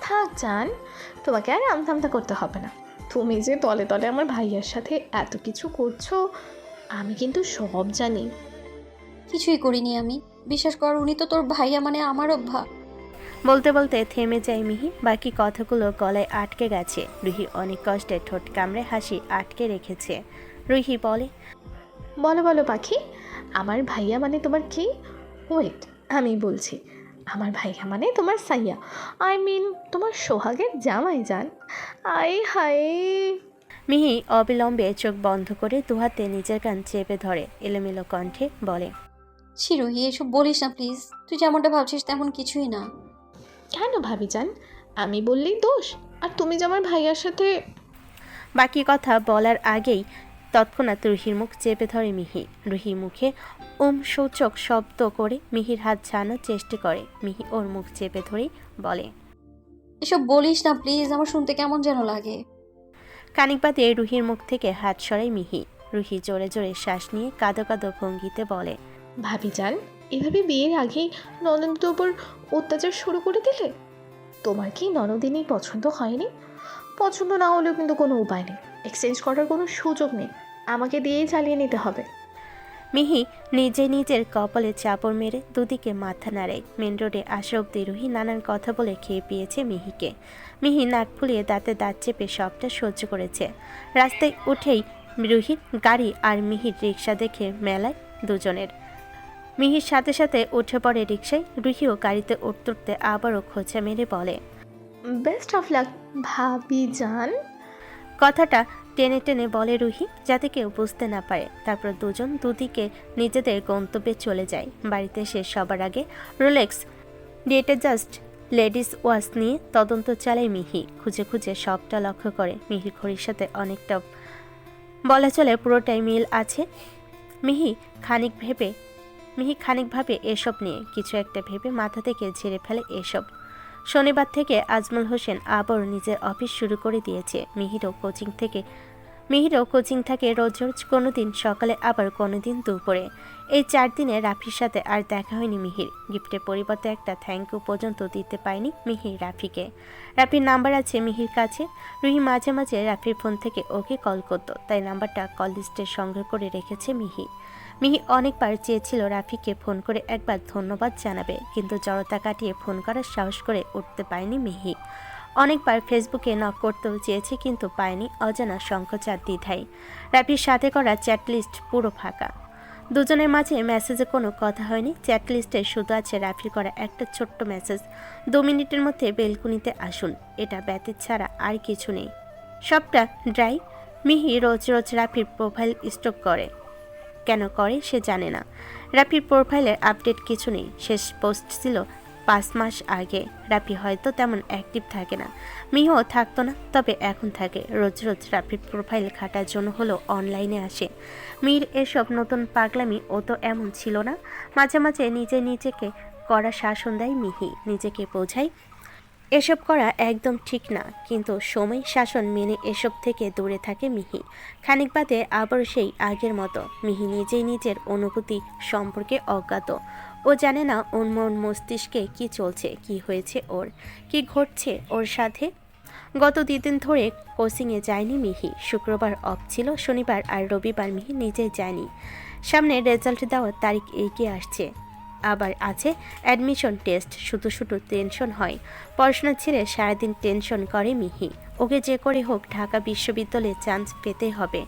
থাক জান, তোমাকে আর আমতামতা করতে হবে না। তুমি যে তলে তলে আমার ভাইয়ার সাথে এত কিছু করছো, আমি কিন্তু সব জানি। কিছুই করিনি আমি, বিশ্বাস কর। উনি তো তোর ভাইয়া, মানে আমারও বলতে বলতে থেমে যায় মিহি। বাকি কথাগুলো গলায় আটকে গেছে। রুহি অনেক কষ্টে ঠোঁট কামড়ে হাসি আটকে রেখেছে। রুহি বলে, বলো বলো পাখি, আমার ভাইয়া মানে তোমার কি? ওয়েট, আমি বলছি। আমার ভাইয়া মানে তোমার সাইয়া, আই মিন তোমার সোহাগের জামাই জান। আই হাই। মিহি অবিলম্বে চোখ বন্ধ করে দুহাতে নিজের কান চেপে ধরে এলোমেলো কণ্ঠে বলে, ছি রুহি, এসব বলিস না প্লিজ। তুই যেমনটা ভাবছিস তেমন কিছুই না। কেন ভাবি জান? আমি বললেই দোষ? আর তুমি যে আমার ভাইয়ার সাথে... বাকি কথা বলার আগেই তৎক্ষণাৎ রুহির মুখ চেপে ধরে মিহি। রুহি মুখে সূচক শব্দ করে মিহির হাত ছাড়ানোর চেষ্টা করে। মিহি ওর মুখ চেপে ধরেই বলে, এসব বলিস না প্লিজ, আমার শুনতে কেমন যেন লাগে। খানিক বাদে রুহির মুখ থেকে হাত সরাই মিহি। রুহি জোরে জোরে শ্বাস নিয়ে কাঁদো কাঁদো ভঙ্গিতে বলে, ভাবি যান, এভাবে বিয়ের আগেই ননদের উপর অত্যাচার শুরু করে দিলে? তোমার কি ননদিনী পছন্দ হয়নি? পছন্দ না হলেও কিন্তু কোনো উপায় নেই, এক্সচেঞ্জ করার কোনো সুযোগ নেই, আমাকে দিয়েই চালিয়ে নিতে হবে। মিহি নিজের কপালে চাপড় মেরে দুদিকে মাথা নাড়ে। মেন রোডে আসা অব্দি রুহি নানান কথা বলে খেয়ে পেয়েছে মিহিকে। মিহি নাক ফুলিয়ে দাঁতে দাঁত চেপে সবটা সহ্য করেছে। রাস্তায় উঠেই রুহির গাড়ি আর মিহির রিক্সা দেখে মেলায় দুজনের। মিহির সাথে সাথে উঠে পড়ে রিক্সায়। রুহিও গাড়িতে উঠতে আবারও খোঁচা মেরে বলে, বেস্ট অফ লাক ভাবি যান। কথাটা টেনে টেনে বলে রুহি, যাতে কেউ বুঝতে না পারে। তারপর দুজন দুদিকে নিজেদের গন্তব্যে চলে যায়। বাড়িতে এসে সবার আগে রোলেক্স জাস্ট লেডিস ওয়াচ নিয়ে তদন্ত চালায় মিহি। খুঁজে খুঁজে সবটা লক্ষ্য করে মিহির ঘড়ির সাথে অনেকটা বলা চলে পুরোটাই মিল আছে। মিহি খানিকভাবে এসব নিয়ে কিছু একটা ভেবে মাথা থেকে ঝেড়ে ফেলে এসব। শনিবার থেকে আজমল হোসেন আবার নিজের অফিস শুরু করে দিয়েছে। মিহিরও কোচিং থাকে রোজ রোজ, কোনোদিন সকালে আবার কোনোদিন দুপুরে। এই 4 দিনে রাফির সাথে আর দেখা হয়নি মিহির। গিফটের পরিবর্তে একটা থ্যাংক ইউ পর্যন্ত দিতে পায়নি মিহি রাফিকে। রাফির নাম্বার আছে মিহির কাছে। রুহি মাঝে মাঝে রাফির ফোন থেকে ওকে কল করত, তাই নাম্বারটা কল লিস্টে সংগ্রহ করে রেখেছে মিহি। অনেকবার চেয়েছিল রাফিকে ফোন করে একবার ধন্যবাদ জানাবে, কিন্তু জড়তা কাটিয়ে ফোন করার সাহস করে উঠতে পারেনি মিহি। অনেকবার ফেসবুকে নক করতেও চেয়েছে, কিন্তু পায়নি, অজানা সংকোচার দ্বিধায়। রাফির সাথে করা চ্যাট লিস্ট পুরো ফাঁকা। দুজনের মাঝে মেসেজে কোনো কথা হয়নি। চ্যাট লিস্টে শুধু আছে রাফির করা একটা ছোট্ট মেসেজ, 2 মিনিটের মধ্যে বেলকুনিতে আসুন। এটা ব্যতীত ছাড়া আর কিছু নেই, সবটা ড্রাই। মিহি রোজ রোজ রাফির প্রোফাইল স্টক করে। কেন করে সে জানে না। রাফির প্রোফাইলের আপডেট কিছু নেই। শেষ পোস্ট ছিল 5 মাস আগে। রাফি হয়তো তেমন অ্যাক্টিভ থাকে না, মিহিও থাকতো না, তবে এখন থাকে। রোজ রোজ রাফির প্রোফাইল ঘাটার জন্য হলো অনলাইনে আসে। মিহির এসব নতুন পাগলামি ও তো এমন ছিল না। মাঝে মাঝে নিজেকে করা শাসন দেয় মিহি, নিজেকে বোঝায় এসব করা একদম ঠিক না, কিন্তু সময় শাসন মেনে এসব থেকে দূরে থাকে মিহি। খানিক বাদে আবার সেই আগের মতো। মিহি নিজেই নিজের অনুভূতি সম্পর্কে অজ্ঞাত। ও জানে না ওর মন মস্তিষ্কে কি চলছে, কি হয়েছে ওর, কি ঘটছে ওর সাথে। গত 2 দিন ধরে কোচিংয়ে যায়নি মিহি। শুক্রবার অফ ছিল, শনিবার আর রবিবার মিহি নিজেই যায়নি। সামনে রেজাল্ট দেওয়ার তারিখ এগিয়ে আসছে, আবার আছে অ্যাডমিশন টেস্ট। শুধু শুধু টেনশন হয়। পড়াশোনা ছেড়ে সারাদিন টেনশন করে মিহি। ওকে যে করে হোক ঢাকা বিশ্ববিদ্যালয়ে চান্স পেতে হবে,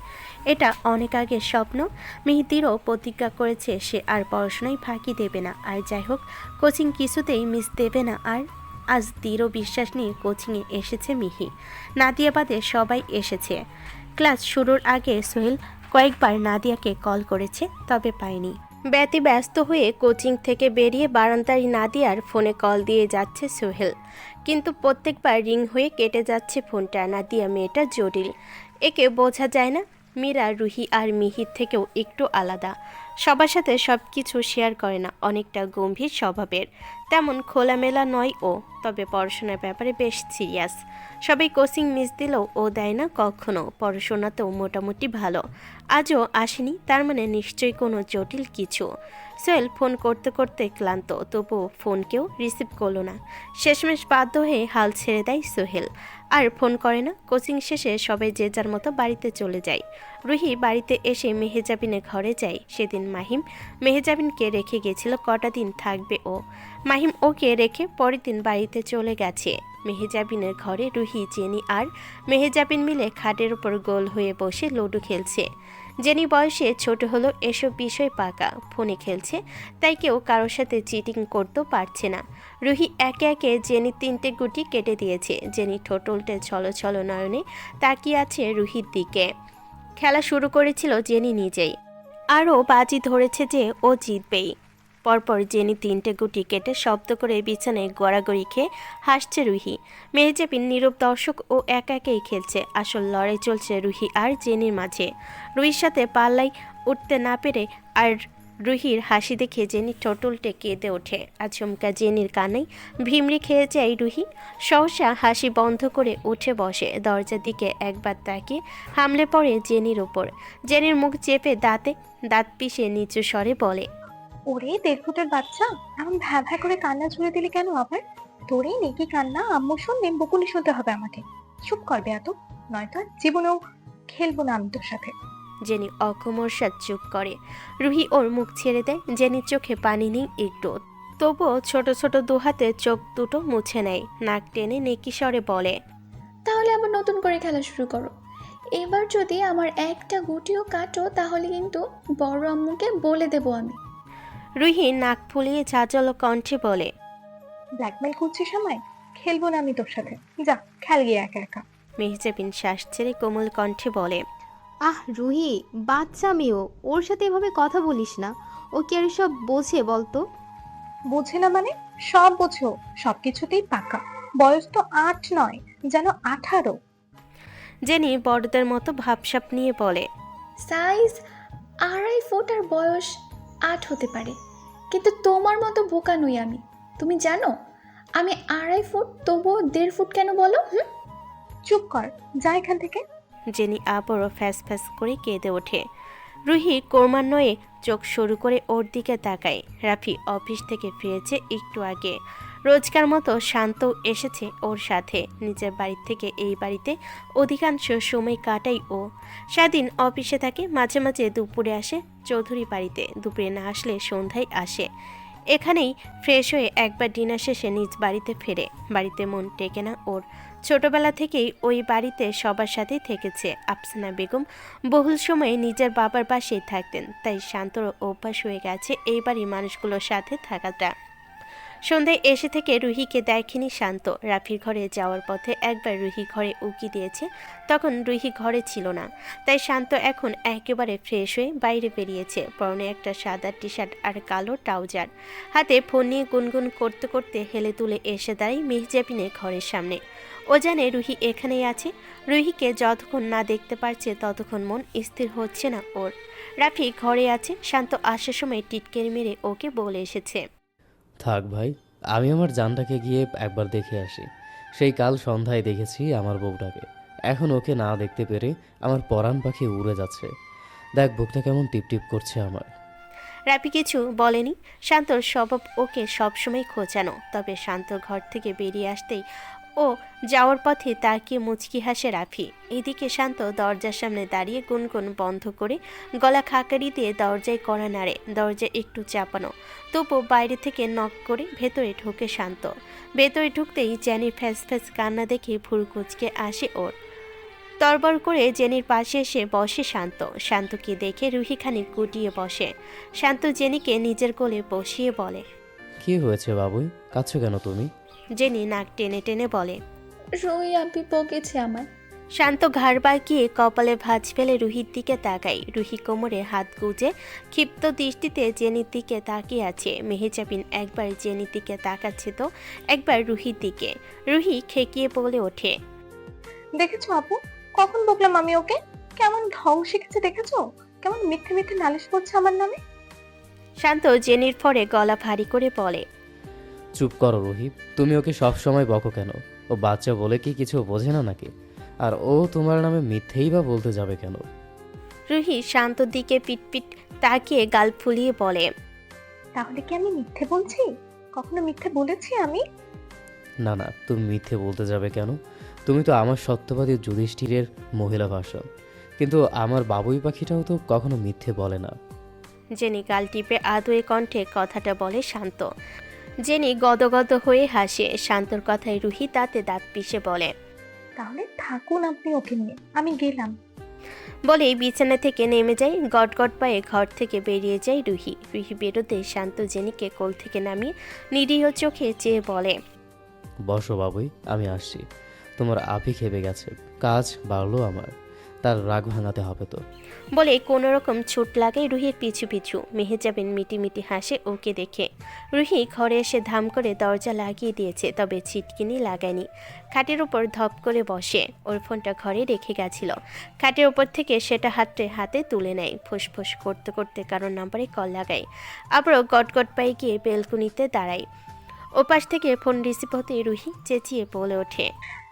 এটা অনেক আগের স্বপ্ন। মিহিতিরও প্রতিজ্ঞা করেছে সে আর পড়াশোনায় ফাঁকি দেবে না। আর যাই হোক, কোচিং কিছুতেই মিস দেবে না। আর আজ দৃঢ় বিশ্বাস নিয়ে কোচিংয়ে এসেছে মিহি। নাদিয়া বাদে সবাই এসেছে। ক্লাস শুরুর আগে সোহেল কয়েকবার নাদিয়াকে কল করেছে, তবে পায়নি। ব্যস্ত হয়ে কোচিং থেকে বেরিয়ে বারান্দায় নাদিয়ার ফোনে কল দিয়ে যাচ্ছে সোহেল, কিন্তু প্রত্যেকবার রিং হয়ে কেটে যাচ্ছে ফোনটা। নাদিয়া মেয়েটা জটিল, একে বোঝা যায় না। মীরা, রুহি আর মিহির থেকেও একটু আলাদা। সবার সাথে সব কিছু শেয়ার করে না, অনেকটা গম্ভীর স্বভাবের। তেমন খোলামেলা নয় ও, তবে পড়াশোনার ব্যাপারে বেশ সিরিয়াস। সবাই কোচিং মিস দিলেও ও দেয় না কখনো। পড়াশোনাতেও মোটামুটি ভালো। আজও আসেনি, তার মানে নিশ্চয়ই কোনো জটিল কিছু। সোহেল ফোন করতে করতে ক্লান্ত, তবুও ফোন কেউ রিসিভ করলো না। শেষমেশ বাধ্য হয়ে হাল ছেড়ে দেয় সোহেল, আর ফোন করে না। কোচিং শেষে সবাই যে যার মতো বাড়িতে চলে যায়। রুহি বাড়িতে এসে মেহেজাবিনের ঘরে যায়। সেদিন মাহিম মেহেজাবিনকে রেখে গেছিল, কটা দিন থাকবে ও। মাহিম ওকে রেখে পরের দিন বাড়িতে চলে গেছে। মেহেজাবিনের ঘরে রুহি, জেনি আর মেহেজাবিন মিলে খাটের উপর গোল হয়ে বসে লুডো খেলছে। জেনি বয়সে ছোট হলো, এসব বিষয় পাকা। ফোনে খেলছে, তাই কেউ কারোর সাথে চিটিং করতেও পারছে না। রুহি একে একে জেনির 3টে গুটি কেটে দিয়েছে। জেনি ঠোঁট উল্টে ছলো নয়নে তাকিয়ে আছে রুহির দিকে। খেলা শুরু করেছিল জেনি নিজেই, আরও বাজি ধরেছে যে ও জিতবেই। পরপর জেনি 3টে গুটি কেটে শব্দ করে বিছানায় গড়াগড়ি খেয়ে হাসছে রুহি। মেহেজাবিন নীরব দর্শক ও একা একাই খেলছে। আসল লড়াই চলছে রুহি আর জেনির মাঝে। রুহির সাথে পাল্লাই উঠতে না পেরে আর রুহির হাসি দেখে জেনি ঠোঁট উল্টে কেঁদে ওঠে। আচমকা জেনির কানেই ভিমড়ি খেয়ে যায় রুহি। সহসা হাসি বন্ধ করে উঠে বসে। দরজার দিকে একবার তাকিয়ে হামলে পড়ে জেনির ওপর। জেনির মুখ চেপে দাঁত পিষে নিচু স্বরে বলে, ওরে দেড়ভূতের বাচ্চা, এমন ভ্যা ভ্যা করে কান্না জুড়ে দিলি কেন আবার? তোরে নেকি কান্না আম্মু শুনলে বকুনি শুনতে হবে আমাকে। চুপ করবে এত, নয়তো আর জীবনেও খেলবো না আমি তোর সাথে। জেনি অকমর্ষাৎ চুপ করে। রুহি ওর মুখ ছেড়ে দেয়। জেনির চোখে পানি নেই একটু, তবুও ছোট ছোট দুহাতে চোখ দুটো মুছে নেয়। নাক টেনে নেকি স্বরে বলে, তাহলে আবার নতুন করে খেলা শুরু করো। এবার যদি আমার একটা গুটিও কাটো, তাহলে কিন্তু বড় আম্মুকে বলে দেবো আমি। রুহি নাক ফুলিয়ে ঝাঁঝালো কণ্ঠে বলে, ব্ল্যাকমেল করছিস আমায়? খেলবো না আমি তোর সাথে, যা খেল গিয়ে একা একা। মেহজাবিন শ্বাস ছেড়ে কোমল কণ্ঠে বলে, আহ রুহি, বাচ্চা মেয়েও, ওর সাথে এভাবে কথা বলিস না। ও কি আর সব বোঝে বলতো? বোঝে না মানে? সব বোঝো, সবকিছুতেই পাকা। বয়স তো 8 নয়, যেন 18। জেনি বড়দের মতো ভাবসাপ নিয়ে বলে, সাইজ 2.5 ফুট আর বয়স 8 হতে পারে, কিন্তু তোমার মতো বোকা নই আমি। তুমি জানো আমি 2.5 ফুট, তবুও 1.5 ফুট কেন বলো? চুপ কর, যা এখান থেকে। জেনি আবারও ফ্যাস ফ্যাস করে কেঁদে ওঠে। রুহি ক্রমান্বয়ে চোখ শুরু করে ওর দিকে তাকায়। রাফি অফিস থেকে ফিরেছে একটু আগে। রোজকার মতো শান্ত এসেছে ওর সাথে। নিজের বাড়ি থেকে এই বাড়িতে অধিকাংশ সময় কাটাই ও। সারাদিন অফিসে থাকে, মাঝে মাঝে দুপুরে আসে চৌধুরী বাড়িতে। দুপুরে না আসলে সন্ধ্যায় আসে। এখানেই ফ্রেশ হয়ে একবার ডিনার শেষে নিজ বাড়িতে ফেরে। বাড়িতে মন টেকে না ওর। ছোটবেলা থেকেই ওই বাড়িতে সবার সাথেই থেকেছে। আফসানা বেগম বহুল সময়ে নিজের বাবার পাশেই থাকতেন, তাই শান্তর অভ্যাস হয়ে গেছে এই বাড়ির মানুষগুলোর সাথে থাকাটা। সন্ধ্যায় এসে থেকে রুহিকে দেখেনি শান্ত। রাফির ঘরে যাওয়ার পথে একবার রুহি ঘরে উকি দিয়েছে, তখন রুহি ঘরে ছিল না। তাই শান্ত এখন একেবারে ফ্রেশ হয়ে বাইরে বেরিয়েছে। পরনে একটা সাদা টি শার্ট আর কালো ট্রাউজার। হাতে ফোন নিয়ে গুনগুন করতে করতে হেলে তুলে এসে দাঁড়ায় মেহজাবিনের ঘরের সামনে। ও জানে রুহি এখানেই আছে। রুহিকে যতক্ষণ না দেখতে পারছে ততক্ষণ মন স্থির হচ্ছে না ওর। রাফি ঘরে আছে। শান্ত আসার সময় টিটকের মেরে ওকে বলে এসেছে, থাক ভাই, আমি আমার জানটাকে গিয়ে একবার দেখে আসি। সেই কাল সন্ধ্যায় দেখেছি আমার বউটাকে, এখন ওকে না দেখতে পেরে আমার পরাণ পাখি উড়ে যাচ্ছে। দেখ বুকটা কেমন টিপটিপ করছে আমার। রাফি কিছু বলেনি। শান্তর স্বভাব ওকে সবসময় খোঁচানো। তবে শান্ত ঘর থেকে বেরিয়ে আসতেই ও যাওয়ার পথে তাকিয়ে মুচকি হাসে রাফি। এদিকে শান্ত দরজার সামনে দাঁড়িয়ে গুনগুন বন্ধ করে গলা খাকারি দিয়ে দরজায় কড়া নাড়ে। দরজা একটু চাপানো, তবু বাইরে থেকে নক করে ভেতরে ঢোকে শান্ত। ভেতরে ঢুকতেই জেনির ফ্যাস ফ্যাস কান্না দেখে ভুরু কুচকে আসে ওর। তরবর করে জেনির পাশে এসে বসে শান্ত। শান্তকে দেখে রুহি খানিক গুটিয়ে বসে। শান্ত জেনিকে নিজের কোলে বসিয়ে বলে, কি হয়েছে বাবুই, কাঁদছো কেন তুমি? জেনি নাক টেনে টেনে বলে, রুহি আপি বকেছে আমার। শান্ত ঘাড় বাঁকিয়ে কপালে ভাঁজ ফেলে রুহির দিকে তাকায়। রুহি কোমরে হাত গুজে ক্ষিপ্ত দৃষ্টিতে জেনির দিকে তাকিয়ে আছে। মেহেজাবিন একবার জেনির দিকে তাকাচ্ছে তো একবার রুহির দিকে। রুহি খেকিয়ে বলে ওঠে, দেখেছো আপু, কখন বকলাম আমি ওকে? কেমন ঢং শিখেছে দেখেছো? কেমন মিথ্যে মিথ্যে নালিশ করছে আমার নামে। শান্ত জেনির পরে গলা ভারী করে বলে, চুপ করো রুহি, তুমি ওকে সব সময় বকো কেন? ও বাচ্চা বলে কি কিছু বোঝে না নাকি? আর ও তোমার নামে মিথ্যেই বা বলতে যাবে কেন? রুহি শান্তর দিকে পিটপিট তাকিয়ে গাল ফুলিয়ে বলে, তাহলে কি আমি মিথ্যে বলছি? কখনো মিথ্যে বলেছি আমি? না না, তুমি মিথ্যে বলতে যাবে কেন? তুমি তো আমার সত্যবাদী যুধিষ্ঠিরের মহিলা ভাষণ, কিন্তু আমার বাবুই পাখিটাও তো কখনো মিথ্যে বলে না। জেনি গাল টিপে আদুয়ে কণ্ঠে কথাটা বলে শান্ত। জেনি গদগদ হয়ে হাসে। শান্তর কথায় রুহি দাঁতে দাঁত পিষে বলে, তাহলে থাকুন আপনি ওকে নিয়ে, আমি গেলাম। বলেই বিছানা থেকে নেমে যায়। গটগট পায়ে ঘর থেকে বেরিয়ে যায় রুহি। রুহি বেরোতে শান্ত জেনিকে কোল থেকে নামিয়ে নিরীহ চোখে চেয়ে বলে, বসো বাবুই, আমি আসছি। তোমার আপি খেপে গেছে, কাজ বাড়লো আমার, তার রাগ ভাঙাতে হবে তো। বলে কোনো রকম ছুট লাগায় রুহির পিছু পিছু। মেহেজাবিন মিটি হাসে ওকে দেখে। রুহি ঘরে এসে ধাম করে দরজা লাগিয়ে দিয়েছে, তবে ছিটকিনি লাগায়নি। খাটের উপর ধপ করে বসে। ওর ফোনটা ঘরে রেখে গেছিল। খাটের উপর থেকে সেটা হাতে তুলে নেয়। ফুসফুস করতে করতে কারোর নাম্বারে কল লাগায়। আবারও গটগট পায়ে গিয়ে বেলকুনিতে দাঁড়ায়। ওপাশ থেকে ফোন রিসিভ হতে রুহি চেঁচিয়ে বলে ওঠে,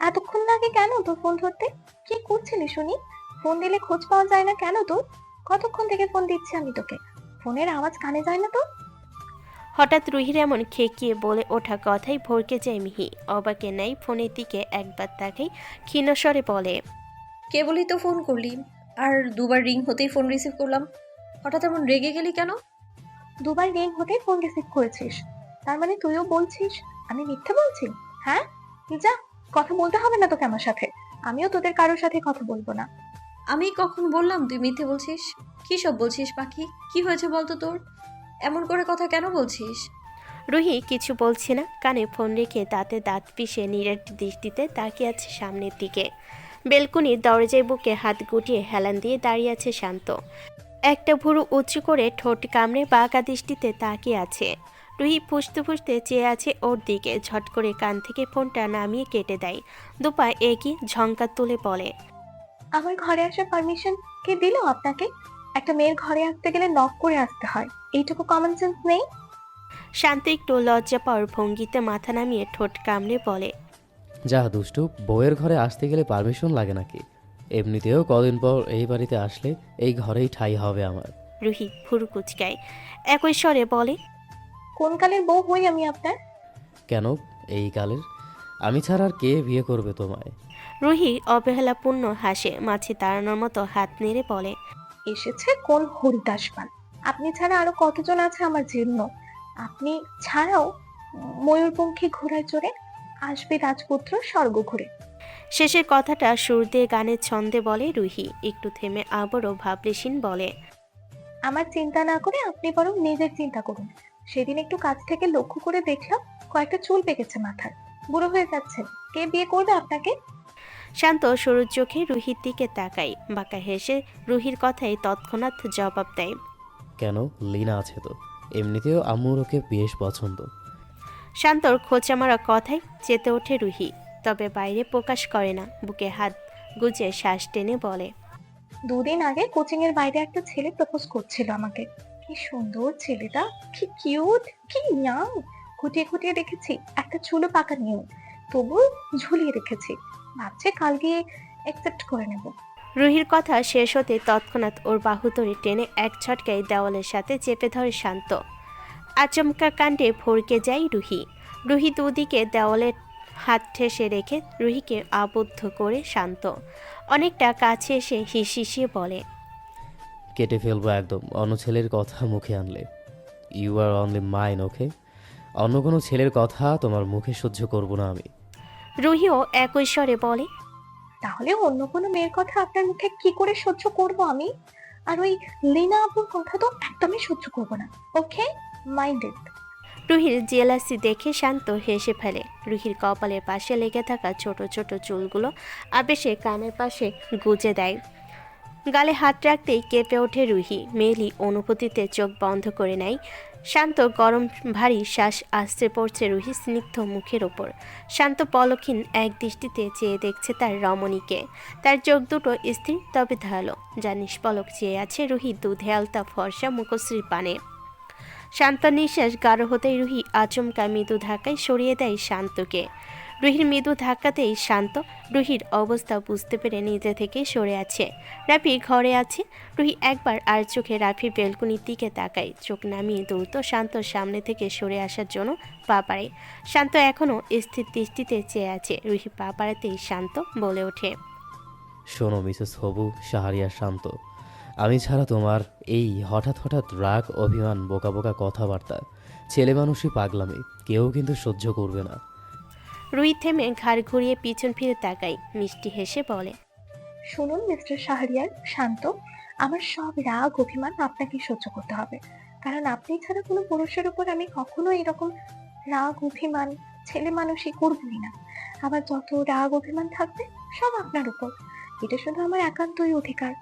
এতক্ষণ লাগে কেন তোর ফোন ধরতে? কি করছিলি শুনি? ফোন দিলে খোঁজ পাওয়া যায় না কেন তোর? কতক্ষণ থেকে ফোন দিচ্ছি আমি তোকে, ফোনের আওয়াজ কানে যায় না তোর? হঠাৎ রুহির এমন খেকিয়ে বলে ওঠা কথাই ভরকে যায় মিহি। অবাকে নাই ফোনের দিকে একবার তাকাই ক্ষীণস্বরে বলে, কেবলই তো ফোন করলি, আর দুবার রিং হতেই ফোন রিসিভ করলাম। হঠাৎ এমন রেগে গেলি কেন? দুবার রিং হতেই ফোন রিসিভ করেছিস, তার মানে তুইও বলছিস আমি মিথ্যে বলছি? হ্যাঁ, যা, কথা বলতে হবে না তোকে আমার সাথে। আমিও তোদের কারোর সাথে কথা বলবো না। আমি কখন বললাম তুই মিথ্যে বলছিস? কি সব বলছিস পাখি? কি হয়েছে বলতো তোর? এমন করে কথা কেন বলছিস? রুহি কিছু বলছে না। কানে ফোন রেখে দাঁতে দাঁত পিষে নিরেট দৃষ্টিতে তাকিয়ে আছে সামনের দিকে। বেলকুনির দরজায় বুকে হাত গুটিয়ে হেলান দিয়ে দাঁড়িয়ে আছে শান্ত। একটা ভুরু উঁচু করে ঠোঁট কামড়ে বাঁকা দৃষ্টিতে তাকিয়ে আছে। রুহি ফুসতে ফুসতে চেয়ে আছে ওর দিকে। ঝট করে কান থেকে ফোনটা নামিয়ে কেটে দেয়। দুপা এগিয়ে ঝঙ্কার তুলে বলে, আমার ঘরে আসার পারমিশন কে দিল আপনাকে? একটা মেয়ের ঘরে আসতে গেলে নক করে আসতে হয়, এইটুকু কমন সেন্স নেই? শান্ত একটু লজ্জা পাওয়ার ভঙ্গিতে মাথা নামিয়ে ঠোঁট কামড়ে বলে, যা দুষ্টু, বউয়ের ঘরে আসতে গেলে পারমিশন লাগে নাকি? এমনিতেও কদিন পর এই বাড়িতে আসলে এই ঘরেই ঠাঁই হবে আমার। রুহি ভুরু কুচকায় একই স্বরে বলে, কোন কালের বউ হই আমি আপনার? কেন এই কালের? আমি ছাড়া আর কে বিয়ে করবে তোমায়? রুহি অবহেলাপূর্ণ হাসে, মাছি তাড়ানোর মতো হাত নেড়ে বলে, এসেছে কোন হরিদাসপাল? আপনি ছাড়া আরো কতজন আছে আমার জন্য? আপনি ছাড়াও ময়ূরপঙ্খী ঘোড়ায় চড়ে আসবে রাজপুত্র স্বর্গ ঘুরে। শেষের কথাটা সুর দিয়ে গানের ছন্দে বলে রুহি। একটু থেমে আবারও ভাবলেশীন বলে, আমার চিন্তা না করে আপনি বরং নিজের চিন্তা করুন। সেদিন একটু কাছ থেকে লক্ষ্য করে দেখলাম কয়েকটা চুল পেকেছে মাথার, বুড়ো হয়ে যাচ্ছে। কে বিয়ে করবে আপনাকে? শান্ত সরুর চোখে রুহির দিকে তাকায়, বাঁকা হেসে রুহির কথাই তৎক্ষণাৎ জবাব দেয়, কেন, লিনা আছে তো। এমনিতেও আম্মুর ওকে বেশ পছন্দ। শান্তর খোঁচা মারা কথায় চেতে ওঠে রুহি, তবে বাইরে প্রকাশ করে না। বুকে হাত গুজে শ্বাস টেনে বলে, দুদিন আগে কোচিং এর বাইরে একটা ছেলে প্রপোজ করছিল আমাকে। কি সুন্দর ছেলেটা, কি কিউট, কি ইয়াং। খুঁটিয়ে খুঁটিয়ে দেখেছি, একটা চুলও পাকা নিয়েও, তবু ঝুলিয়ে রেখেছি। ভাবছে কাল গিয়ে একসেপ্ট করে নেব। রুহির কথা শেষ হতে তৎক্ষণাৎ ওর বাহু ধরে টেনে এক ছটকায় দেওয়ালের সাথে চেপে ধরে শান্ত। আচমকা কাণ্ডে ভরকে যায় রুহি। রুহি দুদিকে দেওয়ালে হাত ঠেসে রেখে রুহিকে আবদ্ধ করে শান্ত অনেকটা কাছে এসে হিসিয়ে বলে, কেটে ফেলবো একদম অন্য ছেলের কথা মুখে আনলে। ইউ আর অনলি মাইন, ওকে? অন্য কোনো ছেলের কথা তোমার মুখে সহ্য করব না আমি। রুহিও একই স্বরে বলে, তাহলে অন্য কোনো মেয়ের কথা আপনার মুখে কি করে সহ্য করব আমি? আর ওই লিনা আপুর কথা তো একদমই সহ্য করব না। ওকে, মাইন্ডেড। রুহির জেলাসি দেখে শান্ত হেসে ফেলে। রুহির কপালের পাশে লেগে থাকা ছোট ছোট চুলগুলো আবেশে কানের পাশে গুজে দেয়। গালে হাত রাখতেই কেঁপে ওঠে রুহি। মেয়েলি অনুভূতিতে চোখ বন্ধ করে নেয়। শান্ত গরম ভারী শ্বাস আসতে পড়ছে রুহির স্নিগ্ধ মুখের ওপর। শান্ত পলক্ষীন এক দৃষ্টিতে চেয়ে দেখছে তার রমণীকে। তার চোখ দুটো স্থির তবে ধারালো, যা নিষ্পলক চেয়ে আছে রুহি দুধে আলতা ফর্সা মুখশ্রীর পানে। শান্ত নিঃশ্বাস গাঢ় হতেই রুহি আচমকা মৃদু ধাক্কায় সরিয়ে দেয় শান্তকে। রুহির মৃদু ধাক্কাতেই শান্ত রুহির অবস্থা বুঝতে পেরে নিজে থেকে সরে আছে। রাফি ঘরে আছে। রুহি একবার আর চোখে রাফির বেলকুনির দিকে তাকায়। চোখ নামিয়ে দ্রুত শান্তর সামনে থেকে সরে আসার জন্য পা পাড়ে। শান্ত এখনও স্থির দৃষ্টিতে চেয়ে আছে। রুহি পা পাড়াতেই শান্ত বলে ওঠে, শোনো মিসেস হবু শাহরিয়ার শান্ত, আমি ছাড়া তোমার এই হঠাৎ হঠাৎ রাগ, অভিমান, বোকা বোকা কথাবার্তা, ছেলে মানুষই পাগলামি কেউ কিন্তু সহ্য করবে না। রুহি থেমে ঘাড় ঘুরিয়ে পিছন ফিরে তাকায়, মিষ্টি হেসে বলে, শুনুন মিস্টার শাহরিয়ার শান্ত, আমার সব রাগ অভিমান আপনাকে সহ্য করতে হবে। কারণ আপনি ছাড়া কোনো পুরুষের উপর আমি কখনো এরকম রাগ অভিমান ছেলে মানুষই করবই না। আবার যত রাগ অভিমান থাকবে সব আপনার উপর। এটা শুধু আমার একান্তই অধিকার,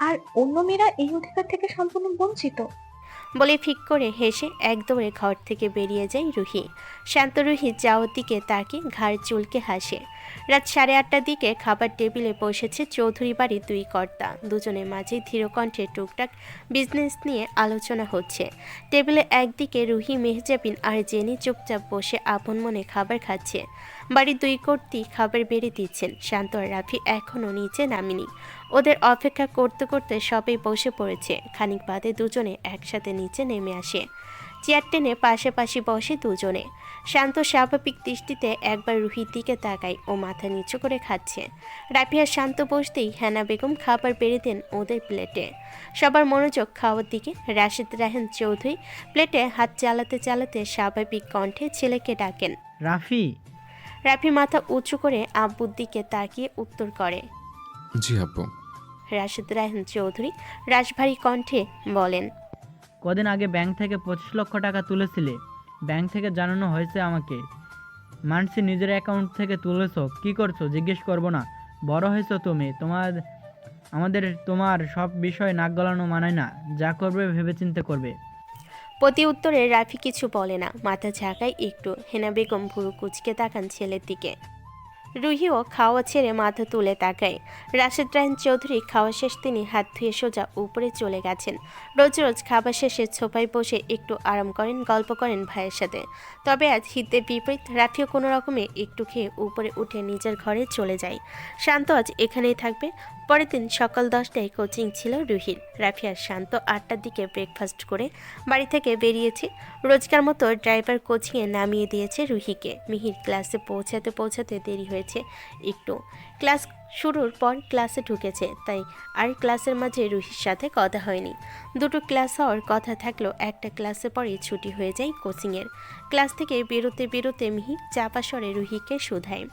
আর অন্য মেয়েরা এই অধিকার থেকে সম্পূর্ণ বঞ্চিত। বলে ফিক করে হেসে একদৌড়ে ঘর থেকে বেরিয়ে যায় রুহি। শান্ত রুহি যাওয়ার দিকে তাকে ঘাড় চুলকে হাসে। রাত 8:30টার দিকে খাবার টেবিলে বসেছে চৌধুরী বাড়ির দুই কর্তা। দুজনের মাঝে ধীরকণ্ঠে টুকটাক বিজনেস নিয়ে আলোচনা হচ্ছে। টেবিলে একদিকে রুহি, মেহজাবিন আর জেনি চুপচাপ বসে আপন মনে খাবার খাচ্ছে। বাড়ির দুই কর্তী খাবার বেড়ে দিচ্ছেন। শান্ত আর রাফি এখনও নিচে নামেনি। ওদের অপেক্ষা করতে করতে সবাই বসে পড়েছে। খানিক বাদে দুজনে একসাথে নিচে নেমে আসে। চেয়ার টেনে পাশাপাশি বসে দুজনে। শান্ত স্বাভাবিক দৃষ্টিতে একবার রুহির দিকে তাকায়। ও মাথা নিচু করে খাচ্ছে। রাফি আর শান্ত বসতেই হেনা বেগম খাবার বেড়ে দেন ওদের প্লেটে। সবার মনোযোগ খাওয়ার দিকে। রাশেদ রাহেন চৌধুরী প্লেটে হাত চালাতে চালাতে স্বাভাবিক কণ্ঠে ছেলেকে ডাকেন, রাফি। রাফি মাথা উঁচু করে আব্বুর দিকে তাকিয়ে উত্তর করে, জি আব্বু। রাশেদ রাহেন চৌধুরী রাশভারী কণ্ঠে বলেন, কদিন আগে ব্যাংক থেকে 25 লক্ষ টাকা তুলেছিলে। ব্যাংক থেকে জানানো হয়েছে আমাকে। মানসি নিজের অ্যাকাউন্ট থেকে তুলেছো, কি করছো জিজ্ঞেস করবো না। বড় হয়েছো তুমি, তোমার সব বিষয় নাক গলানো মানায় না। যা করবে ভেবেচিন্তে করবে। প্রতি উত্তরে রাফি কিছু বলে না, মাথা ঝাঁকায় একটু। হেনা বেগম ভুরু কুচকে তাকান ছেলের দিকে। রুহিও খাওয়া ছেড়ে মাথা তুলে তাকায়। রাশেদ রায়হান চৌধুরী খাওয়া শেষ, তিনি হাত ধুয়ে সোজা উপরে চলে গেছেন। রোজ রোজ খাবার শেষে সোফায় বসে একটু আরাম করেন, গল্প করেন ভাইয়ের সাথে। তবে আজ হিতে বিপরীত, রাফিও কোনো রকমে একটু খেয়ে উপরে উঠে নিজের ঘরে চলে যায়। শান্ত আজ এখানেই থাকবে। পরের দিন সকাল 10টায় কোচিং ছিল রুহির। রাফি আর শান্ত 8টার দিকে ব্রেকফাস্ট করে বাড়ি থেকে বেরিয়েছে। রোজকার মতো ড্রাইভার কোচিংয়ে নামিয়ে দিয়েছে রুহিকে। মিহির ক্লাসে পৌঁছাতে দেরি হয়েছে একটু। ক্লাস শুরুর পর ক্লাসে ঢুকেছে, তাই আর ক্লাসের মাঝে রুহির সাথে কথা হয়নি। দুটো ক্লাস হওয়ার কথা থাকলেও একটা ক্লাসে পরেই ছুটি হয়ে যায় কোচিংয়ের। ক্লাস থেকে বেরোতে মিহি চাপা স্বরে রুহিকে শুধায়।